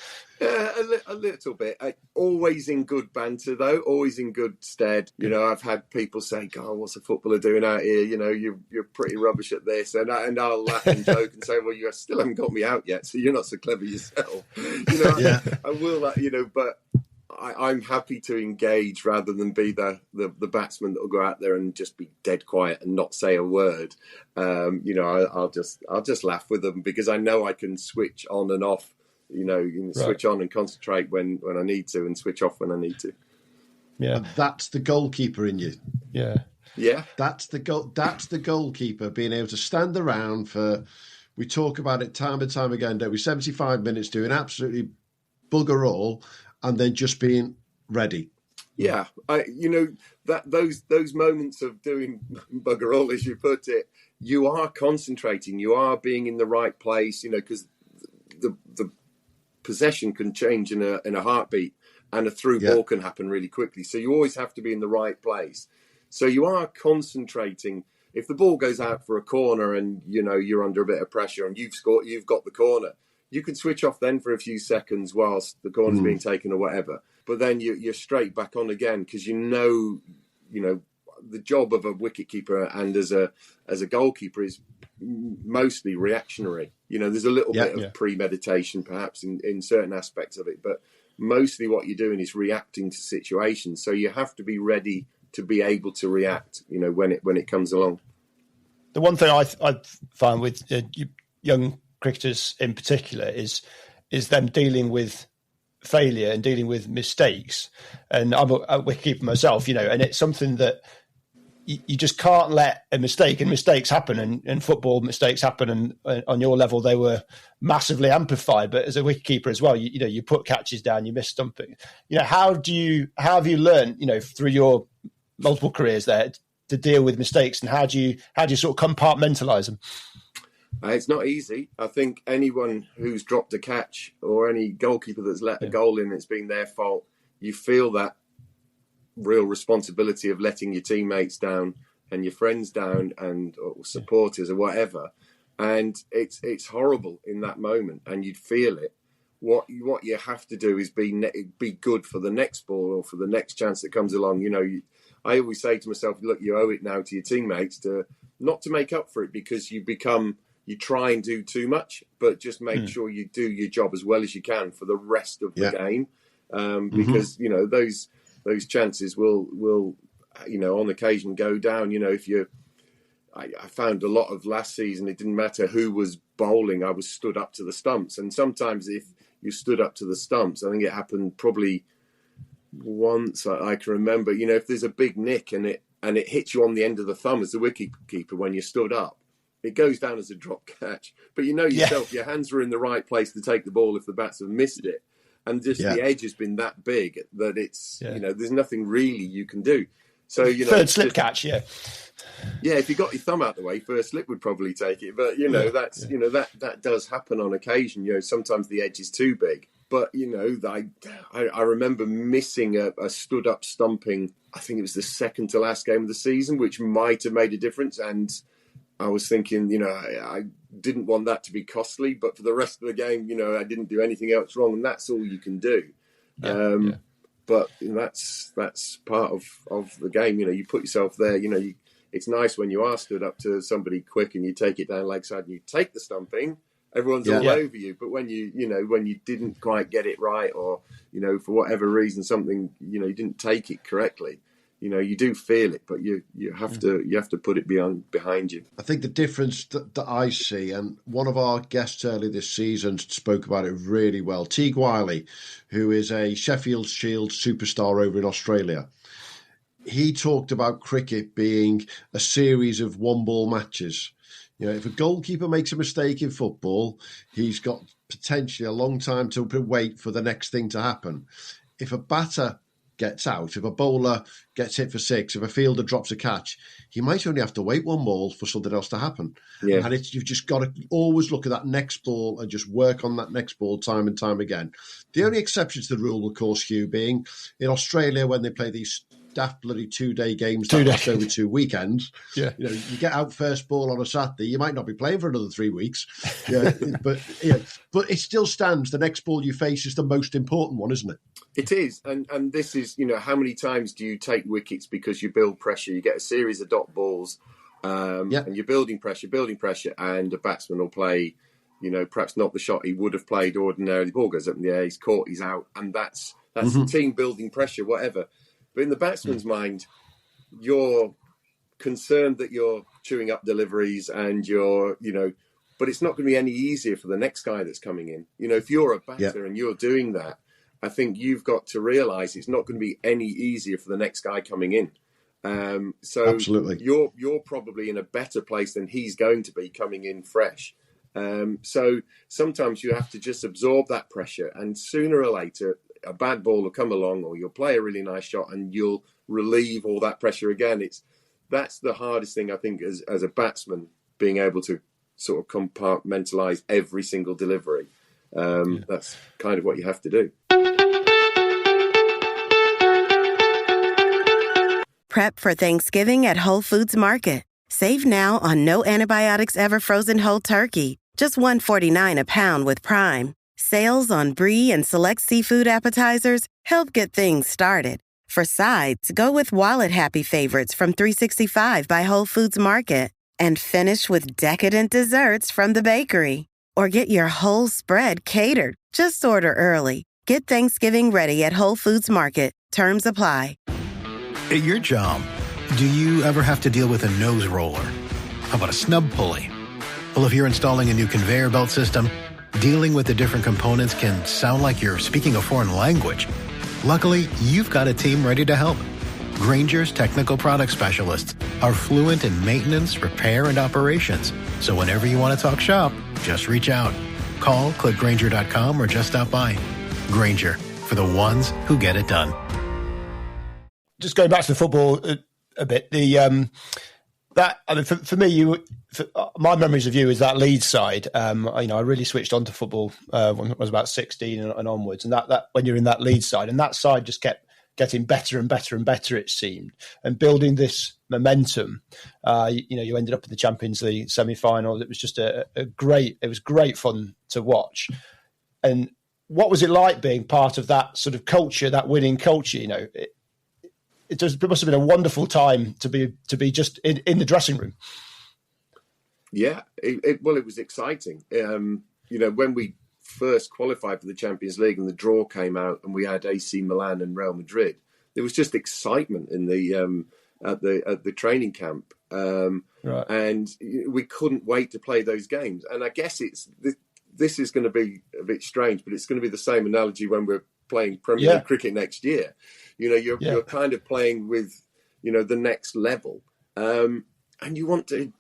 Yeah, a little bit. Always in good banter, though. Always in good stead. I've had people say, "God, what's a footballer doing out here? You're pretty rubbish at this," and I'll laugh and joke and say, "Well, you still haven't got me out yet, so you're not so clever yourself." I will, but I'm happy to engage rather than be the batsman that will go out there and just be dead quiet and not say a word. I'll just laugh with them, because I know I can switch on and off. Switch on and concentrate when I need to, and switch off when I need to. Yeah, and that's the goalkeeper in you. Yeah. That's the goalkeeper being able to stand around for. We talk about it time and time again, don't we? 75 minutes doing absolutely bugger all, and then just being ready. Yeah, that those moments of doing bugger all, as you put it, you are concentrating, you are being in the right place. Because the possession can change in a heartbeat, and a through ball can happen really quickly. So you always have to be in the right place. So you are concentrating. If the ball goes out for a corner and you're under a bit of pressure and you've got the corner, you can switch off then for a few seconds whilst the corner's being taken or whatever. But then you're straight back on again, because the job of a wicketkeeper and as a goalkeeper is mostly reactionary. There's a little bit of premeditation perhaps in certain aspects of it, but mostly what you're doing is reacting to situations. So you have to be ready to be able to react, when it comes along. The one thing I find with young cricketers in particular is them dealing with failure and dealing with mistakes. And I'm a wicketkeeper myself, and it's something that you just can't let a mistake, and mistakes happen, and football mistakes happen, and on your level they were massively amplified. But as a wicketkeeper as well, you put catches down, you miss stumping. How have you learned, through your multiple careers there, to deal with mistakes, and how do you sort of compartmentalize them? It's not easy. I think anyone who's dropped a catch, or any goalkeeper that's let a goal in, it's been their fault. You feel that real responsibility of letting your teammates down and your friends down or supporters or whatever, and it's horrible in that moment, and you'd feel it. What you have to do is be good for the next ball or for the next chance that comes along. I always say to myself, look, you owe it now to your teammates not to make up for it, because you try and do too much, but just make sure you do your job as well as you can for the rest of the game, because those chances will on occasion go down. I found a lot of last season, it didn't matter who was bowling, I was stood up to the stumps, and sometimes if you stood up to the stumps, I think it happened probably once I can remember, if there's a big nick and it hits you on the end of the thumb as the wicketkeeper when you stood up, it goes down as a drop catch. But yourself, your hands were in the right place to take the ball if the bats have missed it. And just the edge has been that big that it's, there's nothing really you can do. So, third slip catch, yeah. Yeah, if you got your thumb out the way, first slip would probably take it. But, that does happen on occasion. Sometimes the edge is too big. But, I remember missing a stood-up stumping, I think it was the second to last game of the season, which might have made a difference. And I was thinking, I didn't want that to be costly. But for the rest of the game, I didn't do anything else wrong. And that's all you can do. But that's part of the game. You put yourself there. It's nice when you are stood up to somebody quick and you take it down leg side and you take the stumping. Everyone's all over you. But when you didn't quite get it right, or for whatever reason something you didn't take it correctly, you do feel it. But you have to put it behind you. I think the difference that I see, and one of our guests early this season spoke about it really well, Teague Wiley, who is a Sheffield Shield superstar over in Australia. He talked about cricket being a series of one-ball matches. If a goalkeeper makes a mistake in football, he's got potentially a long time to wait for the next thing to happen. If a batter gets out, if a bowler gets hit for six, if a fielder drops a catch, he might only have to wait one ball for something else to happen. Yeah. And you've just got to always look at that next ball and just work on that next ball time and time again. The only exception to the rule, of course, Hugh, being in Australia when they play these daft bloody 2-day games that last over 2 weekends. Yeah. You get out first ball on a Saturday, you might not be playing for another 3 weeks. But it still stands. The next ball you face is the most important one, isn't it? It is. And this is, how many times do you take wickets because you build pressure? You get a series of dot balls and you're building pressure, and a batsman will play, perhaps not the shot he would have played ordinarily. The ball goes up in the air, he's caught, he's out. And that's the team building pressure, whatever. But in the batsman's mind, you're concerned that you're chewing up deliveries and but it's not going to be any easier for the next guy that's coming in. If you're a batter and you're doing that, I think you've got to realise it's not going to be any easier for the next guy coming in. So absolutely. You're probably in a better place than he's going to be coming in fresh. So sometimes you have to just absorb that pressure, and sooner or later a bad ball will come along, or you'll play a really nice shot and you'll relieve all that pressure again. That's the hardest thing, I think, as a batsman, being able to sort of compartmentalise every single delivery. That's kind of what you have to do. Prep for Thanksgiving at Whole Foods Market. Save now on no antibiotics ever frozen whole turkey, just $1.49 a pound with Prime. Sales on brie and select seafood appetizers help get things started. For sides, go with wallet-happy favorites from 365 by Whole Foods Market. And finish with decadent desserts from the bakery. Or get your whole spread catered. Just order early. Get Thanksgiving ready at Whole Foods Market. Terms apply. At your job, do you ever have to deal with a nose roller? How about a snub pulley? Well, if you're installing a new conveyor belt system, dealing with the different components can sound like you're speaking a foreign language. Luckily, you've got a team ready to help. Grainger's technical product specialists are fluent in maintenance, repair, and operations. So whenever you want to talk shop, just reach out. Call, click Grainger.com, or just stop by. Grainger, for the ones who get it done. Just going back to the football a bit, for me, my memories of you is that Leeds side. I really switched on to football when I was about 16 and onwards, and that when you're in that Leeds side, and that side just kept getting better and better and better, it seemed, and building this momentum. You ended up in the Champions League semi-final. It was just great fun to watch. And what was it like being part of that sort of culture, that winning culture? It must have been a wonderful time to be just in the dressing room. Yeah, it was exciting. When we first qualified for the Champions League and the draw came out and we had AC Milan and Real Madrid, there was just excitement in the at the training camp, right. And we couldn't wait to play those games. And I guess this is going to be a bit strange, but it's going to be the same analogy when we're playing Premier League cricket next year. You're kind of playing with the next level. you want to,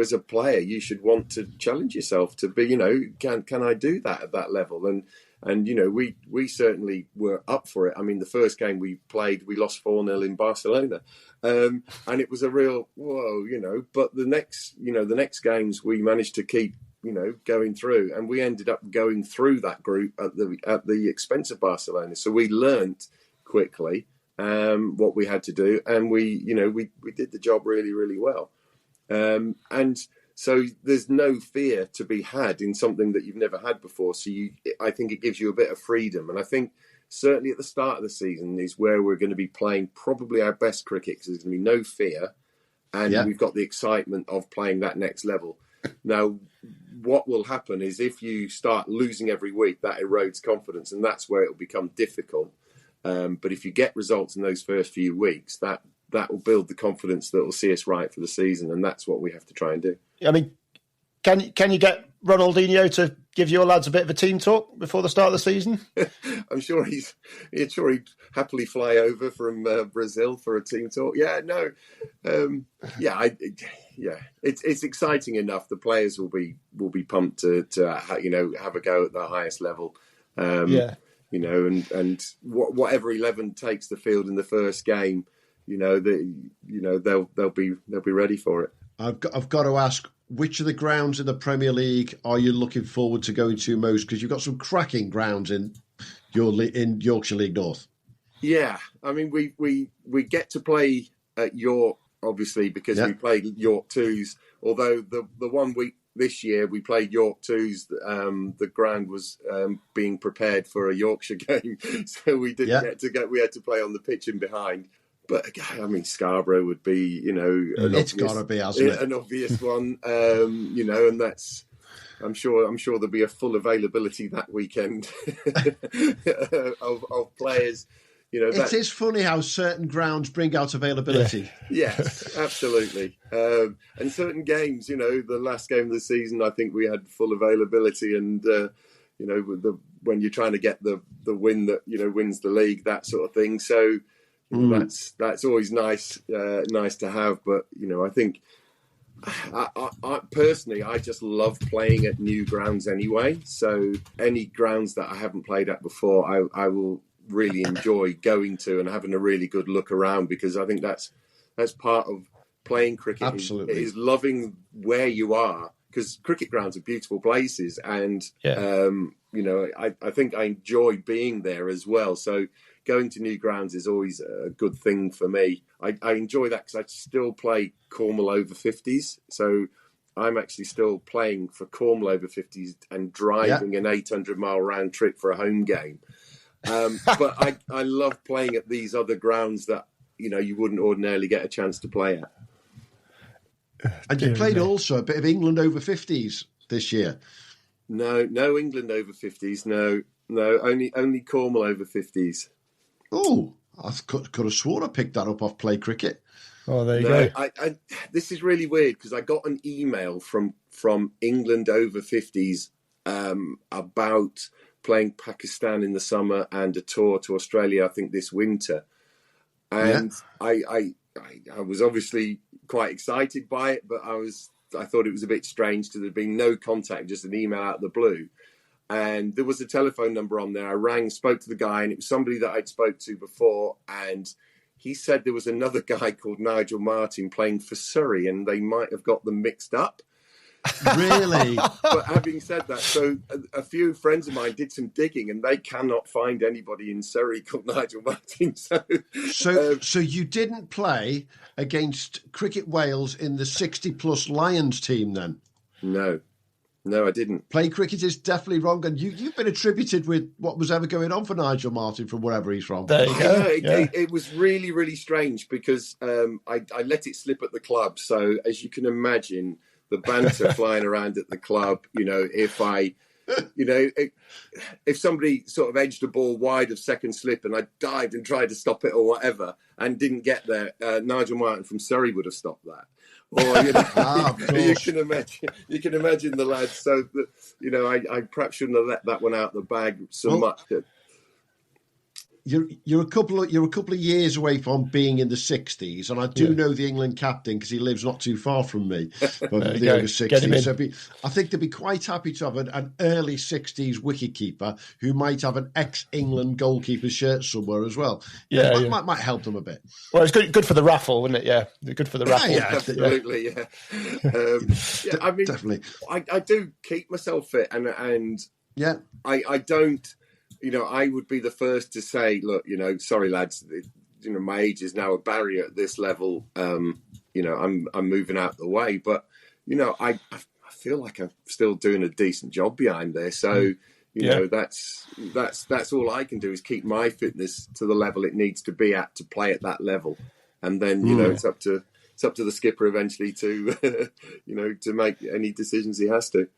as a player, you should want to challenge yourself to be, can I do that at that level? And we certainly were up for it. I mean, the first game we played, we lost 4-0 in Barcelona. And it was a real, whoa, but the next games we managed to keep, going through, and we ended up going through that group at the expense of Barcelona. So we learnt quickly what we had to do, and we did the job really, really well. And so there's no fear to be had in something that you've never had before. So I think it gives you a bit of freedom. And I think certainly at the start of the season is where we're going to be playing probably our best cricket, because there's going to be no fear, and we've got the excitement of playing that next level. Now, what will happen is if you start losing every week, that erodes confidence, and that's where it will become difficult. But if you get results in those first few weeks, that will build the confidence that will see us right for the season, and that's what we have to try and do. I mean, can you get Ronaldinho to give your lads a bit of a team talk before the start of the season? I'm sure he'd happily fly over from Brazil for a team talk. It's exciting enough. The players will be pumped to have a go at the highest level. And whatever 11 takes the field in the first game, they'll be ready for it. I've got to ask, which of the grounds in the Premier League are you looking forward to going to most? Because you've got some cracking grounds in Yorkshire League North. Yeah, I mean we get to play at York, obviously, because we played York 2s. Although the 1 week this year we played York 2s, the ground was being prepared for a Yorkshire game, so we didn't get to go. We had to play on the pitch in behind. But I mean, Scarborough would be, it's got to be, hasn't it? An obvious one, and that's. I'm sure there'll be a full availability that weekend of players. It is funny how certain grounds bring out availability. Yes, absolutely. And certain games, the last game of the season, I think we had full availability, and when you're trying to get the win that wins the league, that sort of thing. So. That's always nice to have, but I think I personally I just love playing at new grounds anyway. So any grounds that I haven't played at before, I will really enjoy going to and having a really good look around, because I think that's part of playing cricket. Absolutely, is loving where you are, because cricket grounds are beautiful places, and I think I enjoy being there as well. So. Going to new grounds is always a good thing for me. I enjoy that because I still play Cornwall over 50s. So I'm actually still playing for Cornwall over 50s and driving an 800-mile round trip for a home game. But I love playing at these other grounds that, you wouldn't ordinarily get a chance to play at. And you played also a bit of England over 50s this year. No England over 50s. No, only Cornwall over 50s. Oh, I could have sworn I picked that up off Play Cricket. Oh, there you go. This is really weird, because I got an email from England over 50s about playing Pakistan in the summer and a tour to Australia, I think, this winter. And I was obviously quite excited by it, but I thought it was a bit strange because there'd been no contact, just an email out of the blue. And there was a telephone number on there. I rang, spoke to the guy, and it was somebody that I'd spoke to before. And he said there was another guy called Nigel Martyn playing for Surrey, and they might have got them mixed up. Really? But having said that, so a few friends of mine did some digging, and they cannot find anybody in Surrey called Nigel Martyn. So you didn't play against Cricket Wales in the 60-plus Lions team then? No, I didn't. Play cricket is definitely wrong, and you've been attributed with what was ever going on for Nigel Martyn from wherever he's from. There you go. It was really, really strange, because I let it slip at the club. So as you can imagine, the banter flying around at the club, if somebody sort of edged a ball wide of second slip and I dived and tried to stop it or whatever and didn't get there, Nigel Martyn from Surrey would have stopped that. Or you can imagine the lads. So I perhaps shouldn't have let that one out the bag so much. you're a couple of years away from being in the 60s, and I do know the England captain because he lives not too far from me, but the over 60s. So I think they'd be quite happy to have an early 60s wicketkeeper who might have an ex-England goalkeeper shirt somewhere as well. Might help them a bit. Well, it's good for the raffle, wouldn't it? Yeah, good for the raffle. Yeah, absolutely. Yeah, I mean, definitely. I do keep myself fit, and I don't. I would be the first to say, look, sorry lads, my age is now a barrier at this level. I'm moving out the way, but I feel like I'm still doing a decent job behind there. So that's all I can do is keep my fitness to the level it needs to be at to play at that level, and then it's up to the skipper eventually to to make any decisions he has to.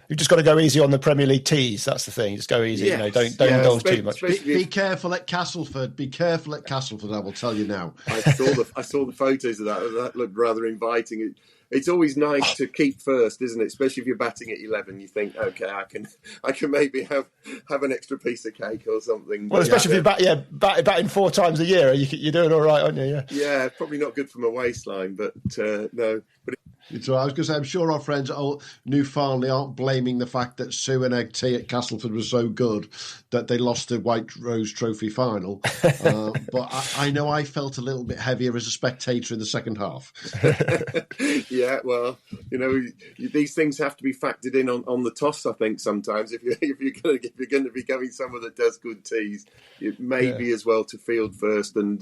You've just got to go easy on the Premier League teas. That's the thing. Just go easy. Yes. Don't indulge too much. Be careful at Castleford. Be careful at Castleford. I will tell you now. I saw the photos of that. That looked rather inviting. It's always nice to keep first, isn't it? Especially if you're batting at 11, you think, okay, I can maybe have an extra piece of cake or something. Well, especially if you're batting 4 times a year, you're doing all right, aren't you? Yeah, probably not good for my waistline, but no. But So I was going to say, I'm sure our friends at Newfoundland aren't blaming the fact that Sue and Egg Tea at Castleford was so good that they lost the White Rose Trophy final. But I know I felt a little bit heavier as a spectator in the second half. Yeah, well, these things have to be factored in on the toss. I think sometimes if you're going to be going somewhere that does good teas, it may be as well to field first and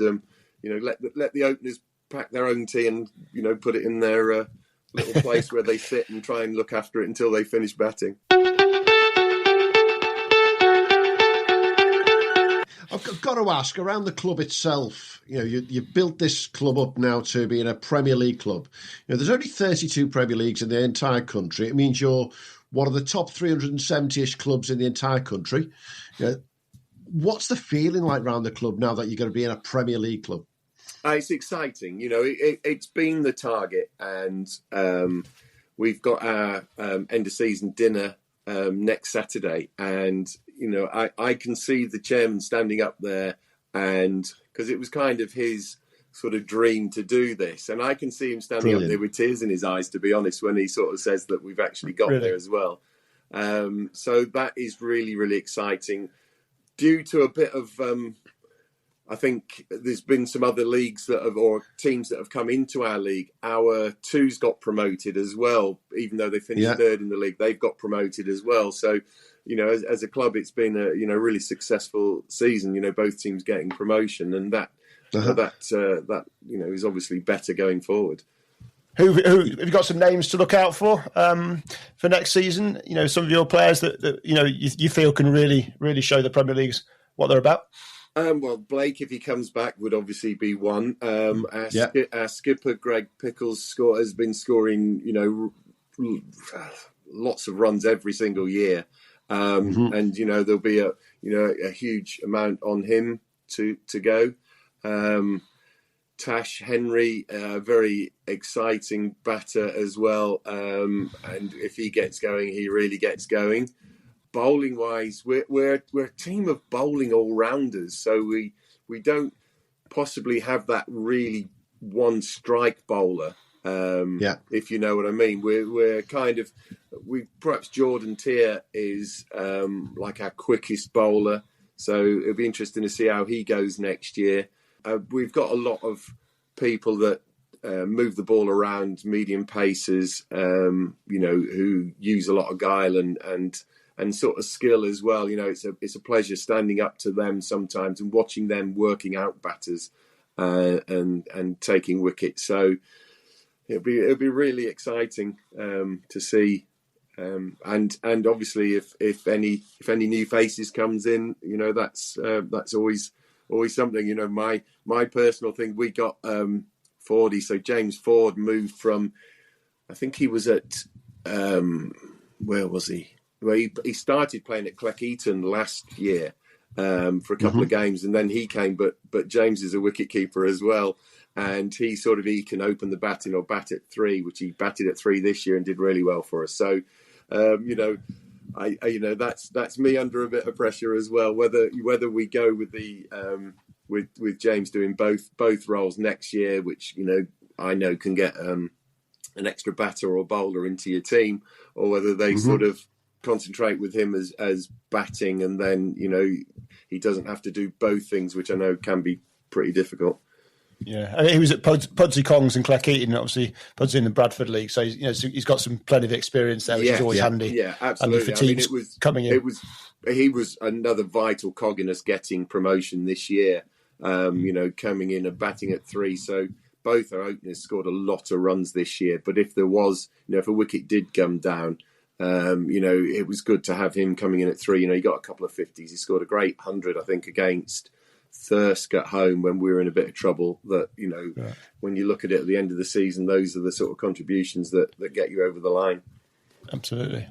let the openers pack their own tea and put it in their little place where they sit and try and look after it until they finish batting. I've got to ask, around the club itself, you built this club up now to being a Premier League club. There's only 32 Premier Leagues in the entire country. It means you're one of the top 370-ish clubs in the entire country. What's the feeling like around the club now that you're going to be in a Premier League club? It's exciting. It's been the target, and we've got our end of season dinner next Saturday, and I can see the chairman standing up there, and because it was kind of his sort of dream to do this, and I can see him standing up there with tears in his eyes, to be honest, when he sort of says that we've actually got there as well. So that is really, really exciting. Due to a bit of I think there's been some other leagues or teams that have come into our league. Our twos got promoted as well, even though they finished third in the league. They've got promoted as well. So, as a club, it's been a really successful season. Both teams getting promotion, and that is obviously better going forward. Who have you got some names to look out for next season? Some of your players that you feel can really show the Premier Leagues what they're about. Well, Blake, if he comes back, would obviously be one. Our skipper, Greg Pickles, has been scoring, lots of runs every single year. And, there'll be a huge amount on him to go. Tash Henry, very exciting batter as well. And if he gets going, he really gets going. Bowling wise, we're a team of bowling all rounders, so we don't possibly have that really one strike bowler. If you know what I mean, we're perhaps Jordan Tier is like our quickest bowler, so it'll be interesting to see how he goes next year. We've got a lot of people that move the ball around, medium pacers, who use a lot of guile and sort of skill as well. It's a pleasure standing up to them sometimes and watching them working out batters and taking wickets. So it'll be really exciting to see. And obviously if any new faces comes in, that's always something. My personal thing, we got Fordy. So James Ford moved from, I think he was at where was he? Well, he started playing at Cleckheaton last year for a couple of games, and then he came. But James is a wicket keeper as well, and he can open the batting or bat at 3, which he batted at 3 this year and did really well for us. So, that's me under a bit of pressure as well. Whether we go with the with James doing both roles next year, which I know can get an extra batter or bowler into your team, or whether they sort of concentrate with him as batting, and then he doesn't have to do both things, which I know can be pretty difficult. Yeah, I mean, he was at Pudsey Kongs and Cleckheaton, obviously Pudsey in the Bradford League, so he's got some plenty of experience there, which is always handy. Yeah, absolutely. Handy for teams coming in. He was another vital cog in us getting promotion this year. Coming in and batting at 3. So both our openers scored a lot of runs this year. But if there was, if a wicket did come down, it was good to have him coming in at 3. He got a couple of 50s. He scored a great 100, I think, against Thirsk at home when we were in a bit of trouble. That when you look at it at the end of the season, those are the sort of contributions that get you over the line. Absolutely.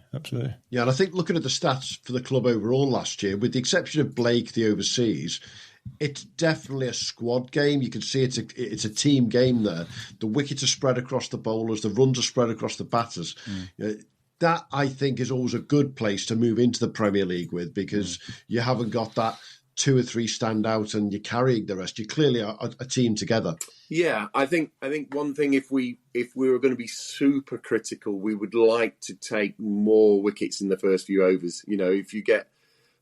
Yeah, and I think looking at the stats for the club overall last year, with the exception of Blake, the overseas, it's definitely a squad game. You can see it's a team game there. The wickets are spread across the bowlers, the runs are spread across the batters. That, I think, is always a good place to move into the Premier League with, because you haven't got that 2 or 3 stand out and you're carrying the rest. You clearly are a team together. Yeah, I think one thing, if we were going to be super critical, we would like to take more wickets in the first few overs. If you get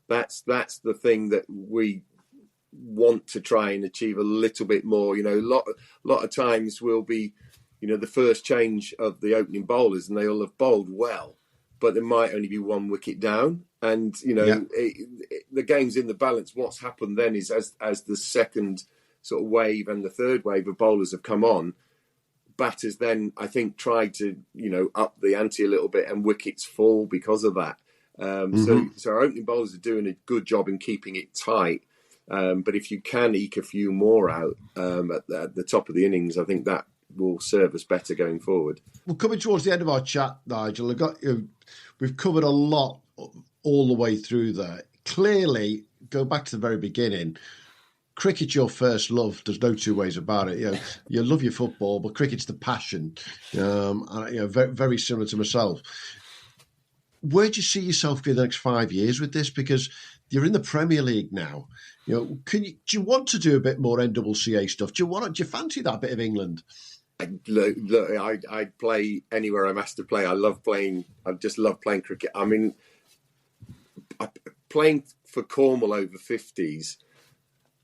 that's the thing that we want to try and achieve a little bit more. A lot of times we'll be the first change of the opening bowlers, and they'll have bowled well, but there might only be 1 wicket down, and the game's in the balance. What's happened then is as the second sort of wave and the third wave of bowlers have come on, batters then, I think, tried to up the ante a little bit, and wickets fall because of that. So our opening bowlers are doing a good job in keeping it tight. But if you can eke a few more out at the top of the innings, I think that will serve us better going forward. Well, coming towards the end of our chat, Nigel, we've covered a lot all the way through there. Clearly, go back to the very beginning, cricket's your first love. There's no two ways about it. You love your football, but cricket's the passion. Very, very similar to myself. Where do you see yourself for the next 5 years with this? Because you're in the Premier League now. Do you want to do a bit more NCCA stuff? Do you fancy that bit of England? Look, I'd play anywhere I'm asked to play. I just love playing cricket. I mean, playing for Cornwall over 50s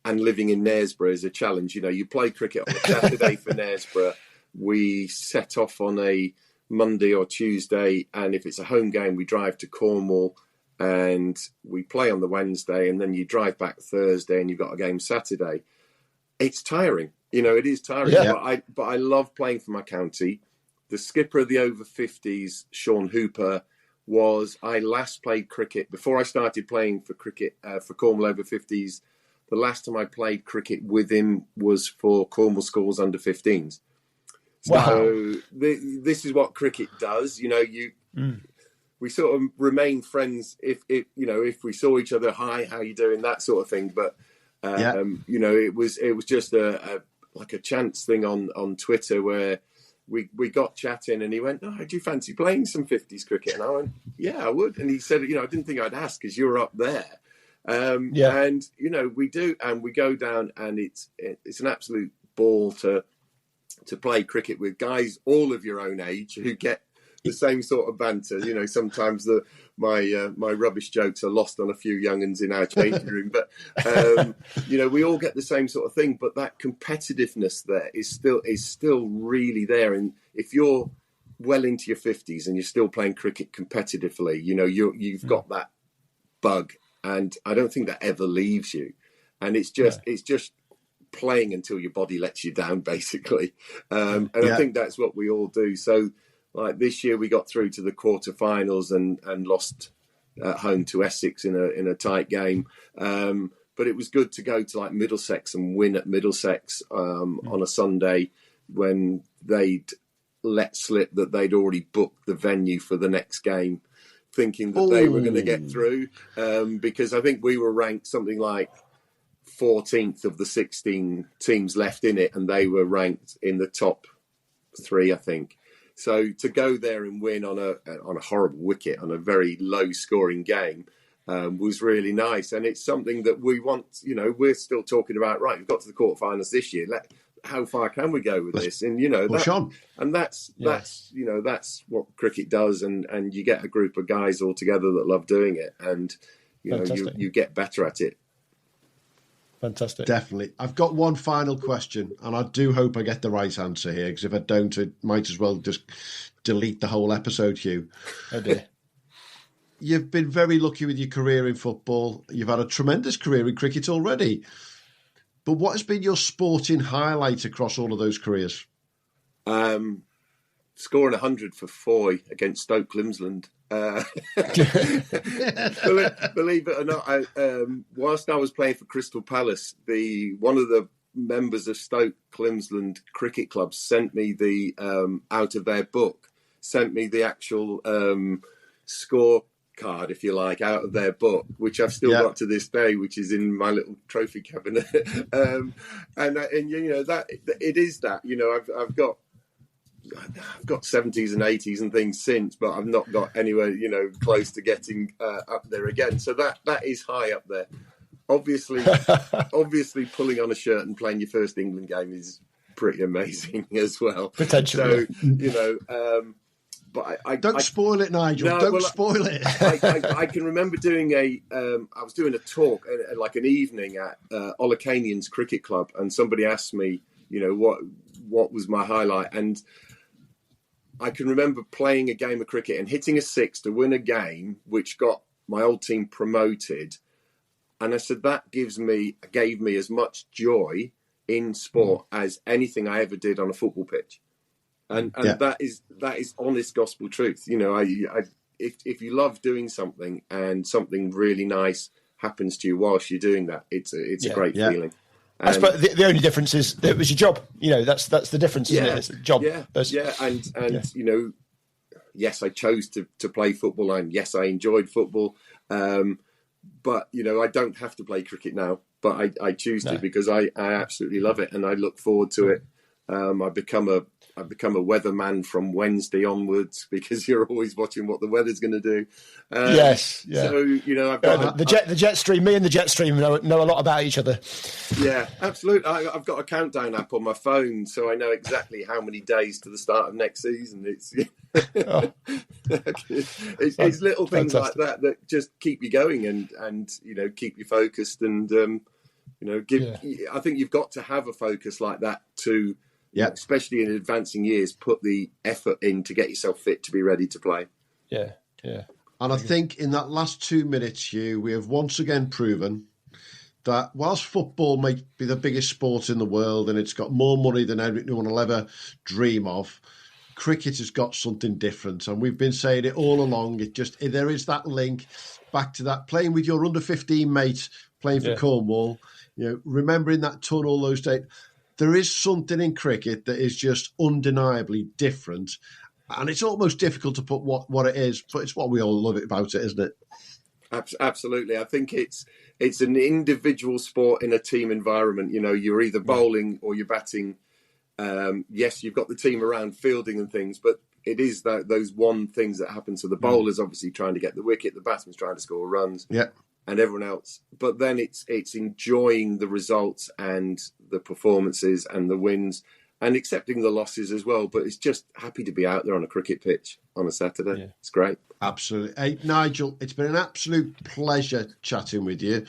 and living in Knaresborough is a challenge. You play cricket on a Saturday for Knaresborough. We set off on a Monday or Tuesday, and if it's a home game, we drive to Cornwall and we play on the Wednesday, and then you drive back Thursday and you've got a game Saturday. It's tiring. It is tiring, but I love playing for my county. The skipper of the over 50s, Sean Hooper, I last played cricket before I started playing for cricket for Cornwall over 50s. The last time I played cricket with him was for Cornwall Schools under 15s. Wow. So this is what cricket does. We sort of remain friends if we saw each other, hi, how you doing, that sort of thing. But it was just a chance thing on Twitter where we got chatting, and he went, "Oh, do you fancy playing some 50s cricket?" And I went, "Yeah, I would." And he said, "I didn't think I'd ask because you're up there." And we do, and we go down, and it's an absolute ball to play cricket with guys all of your own age who get the same sort of banter. Sometimes my rubbish jokes are lost on a few young'uns in our changing room, but we all get the same sort of thing. But that competitiveness there is still really there. And if you're well into your 50s and you're still playing cricket competitively, you've got that bug, and I don't think that ever leaves you. And it's just playing until your body lets you down, basically. I think that's what we all do. So, like this year, we got through to the quarterfinals and lost at home to Essex in a tight game. But it was good to go to like Middlesex and win at Middlesex on a Sunday when they'd let slip that they'd already booked the venue for the next game, thinking that they were going to get through. Because I think we were ranked something like 14th of the 16 teams left in it, and they were ranked in the top 3, I think. So to go there and win on a horrible wicket, on a very low scoring game, was really nice. And it's something that we want, we're still talking about, right, we've got to the quarterfinals this year. How far can we go with this? And, that's what cricket does. And you get a group of guys all together that love doing it. And, you get better at it. Fantastic. Definitely. I've got one final question, and I do hope I get the right answer here, because if I don't, it might as well just delete the whole episode, Hugh. Oh dear. You've been very lucky with your career in football. You've had a tremendous career in cricket already. But what has been your sporting highlight across all of those careers? Scoring 100 for Foy against Stoke Climsland. Believe it or not, whilst I was playing for Crystal Palace, one of the members of Stoke Climsland Cricket Club sent me the out of their book, sent me the actual score card, if you like, out of their book, which I've still got to this day, which is in my little trophy cabinet. And that it is that, I've got 70s and 80s and things since, but I've not got anywhere, close to getting up there again. So that is high up there. Obviously, pulling on a shirt and playing your first England game is pretty amazing as well. Potentially. So, but I don't spoil it, Nigel. Don't spoil it. I can remember doing I was doing a talk, like an evening at Olacanians Cricket Club, and somebody asked me, what was my highlight, and I can remember playing a game of cricket and hitting a six to win a game, which got my old team promoted. And I said, that gave me as much joy in sport as anything I ever did on a football pitch. And that is honest gospel truth. If you love doing something and something really nice happens to you whilst you're doing that, it's a great feeling. I suppose the only difference is that it was your job. That's the difference, isn't it? It's a job. Yes, I chose to play football, and yes, I enjoyed football. But I don't have to play cricket now, but I choose to because I absolutely love it, and I look forward to it. I've become a weatherman from Wednesday onwards, because you're always watching what the weather's going to do. Yes, yeah. So I've got the jet stream. Me and the jet stream know a lot about each other. Yeah, absolutely. I've got a countdown app on my phone, so I know exactly how many days to the start of next season. It's it's little things like that just keep you going and keep you focused and I think you've got to have a focus like that to. Yeah, especially in advancing years, put the effort in to get yourself fit to be ready to play. Yeah, yeah. And I think in that last 2 minutes, Hugh, we have once again proven that whilst football may be the biggest sport in the world and it's got more money than anyone will ever dream of, cricket has got something different. And we've been saying it all along. There is that link back to that playing with your under 15 mate, playing for Cornwall, remembering that ton all those days. There is something in cricket that is just undeniably different, and it's almost difficult to put what it is, but it's what we all love about it, isn't it? Absolutely. I think it's an individual sport in a team environment. You're either bowling or you're batting. Yes, you've got the team around fielding and things, but it is those one things that happen. So the bowler's obviously trying to get the wicket, the batsman's trying to score runs. Yeah. And everyone else, but then it's enjoying the results and the performances and the wins and accepting the losses as well. But it's just happy to be out there on a cricket pitch on a Saturday. Yeah. It's great. Absolutely. Hey, Nigel, it's been an absolute pleasure chatting with you.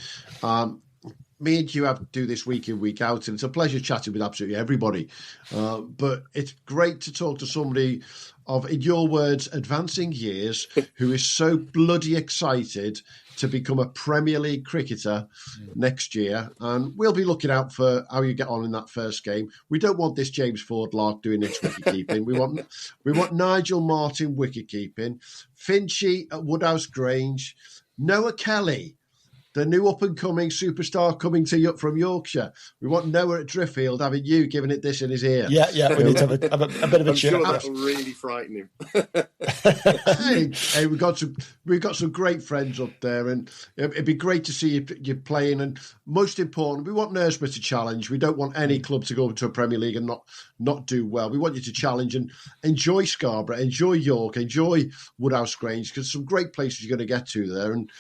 Me and you have to do this week in, week out, and it's a pleasure chatting with absolutely everybody. But it's great to talk to somebody of, in your words, advancing years, who is so bloody excited to become a Premier League cricketer next year. And we'll be looking out for how you get on in that first game. We don't want this James Ford lark doing its wicket-keeping. We want Nigel Martyn wicket-keeping, Finchy at Woodhouse Grange, Noah Kelly the new up-and-coming superstar coming from Yorkshire. We want Noah at Driffield having you giving it this in his ear. Yeah, we need to have a bit of a chat. Sure that'll really frighten him. hey, we've got some great friends up there, and it'd be great to see you playing. And most important, we want Knaresborough to challenge. We don't want any club to go into a Premier League and not do well. We want you to challenge and enjoy Scarborough, enjoy York, enjoy Woodhouse Grange, because some great places you're going to get to there. And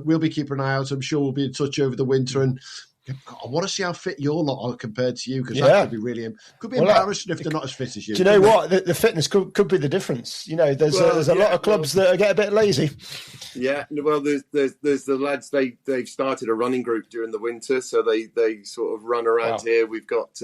we'll be keeping an eye out. I'm sure we'll be in touch over the winter, and I want to see how fit your lot are compared to you, because that could be really embarrassing if they're not as fit as you. Do you know what? The fitness could be the difference. You know, there's a lot of clubs that get a bit lazy. Yeah, well, there's the lads. They've started a running group during the winter, so they sort of run around here. We've got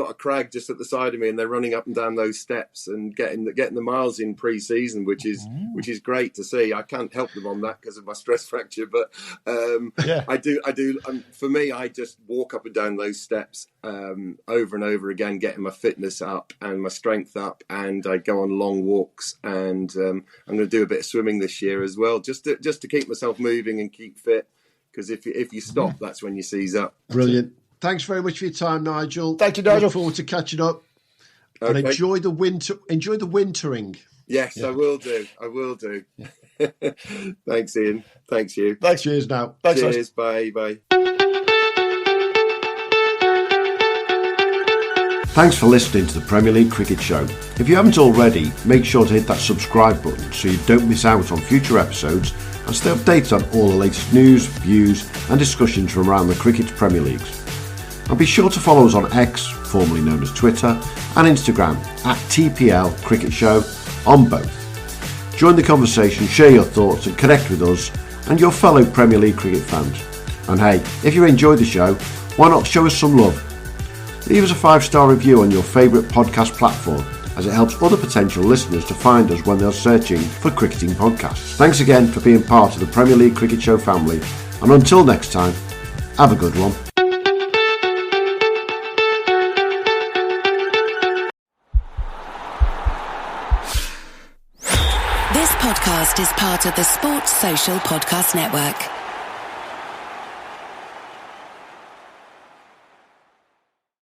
a crag just at the side of me, and they're running up and down those steps and getting the miles in pre-season, which is great to see. I can't help them on that because of my stress fracture, but I do. For me, I just walk up and down those steps over and over again, getting my fitness up and my strength up, and I go on long walks, and I'm going to do a bit of swimming this year as well, just to keep myself moving and keep fit. Because if you stop, that's when you seize up. Brilliant. Thanks very much for your time, Nigel. Thank you, Nigel. Look forward to catching up. Okay. And enjoy the winter. Enjoy the wintering. Yes, yeah. I will do. Thanks, Ian. Thanks, you. Thanks. Cheers now. Thanks, cheers. Bye. Thanks for listening to the Premier League Cricket Show. If you haven't already, make sure to hit that subscribe button so you don't miss out on future episodes and stay updated on all the latest news, views and discussions from around the Cricket's Premier Leagues. And be sure to follow us on X, formerly known as Twitter, and Instagram at TPL Cricket Show on both. Join the conversation, share your thoughts and connect with us and your fellow Premier League cricket fans. And hey, if you enjoyed the show, why not show us some love? Leave us a 5-star review on your favourite podcast platform, as it helps other potential listeners to find us when they're searching for cricketing podcasts. Thanks again for being part of the Premier League Cricket Show family, and until next time, have a good one. This podcast is part of the Sports Social Podcast Network.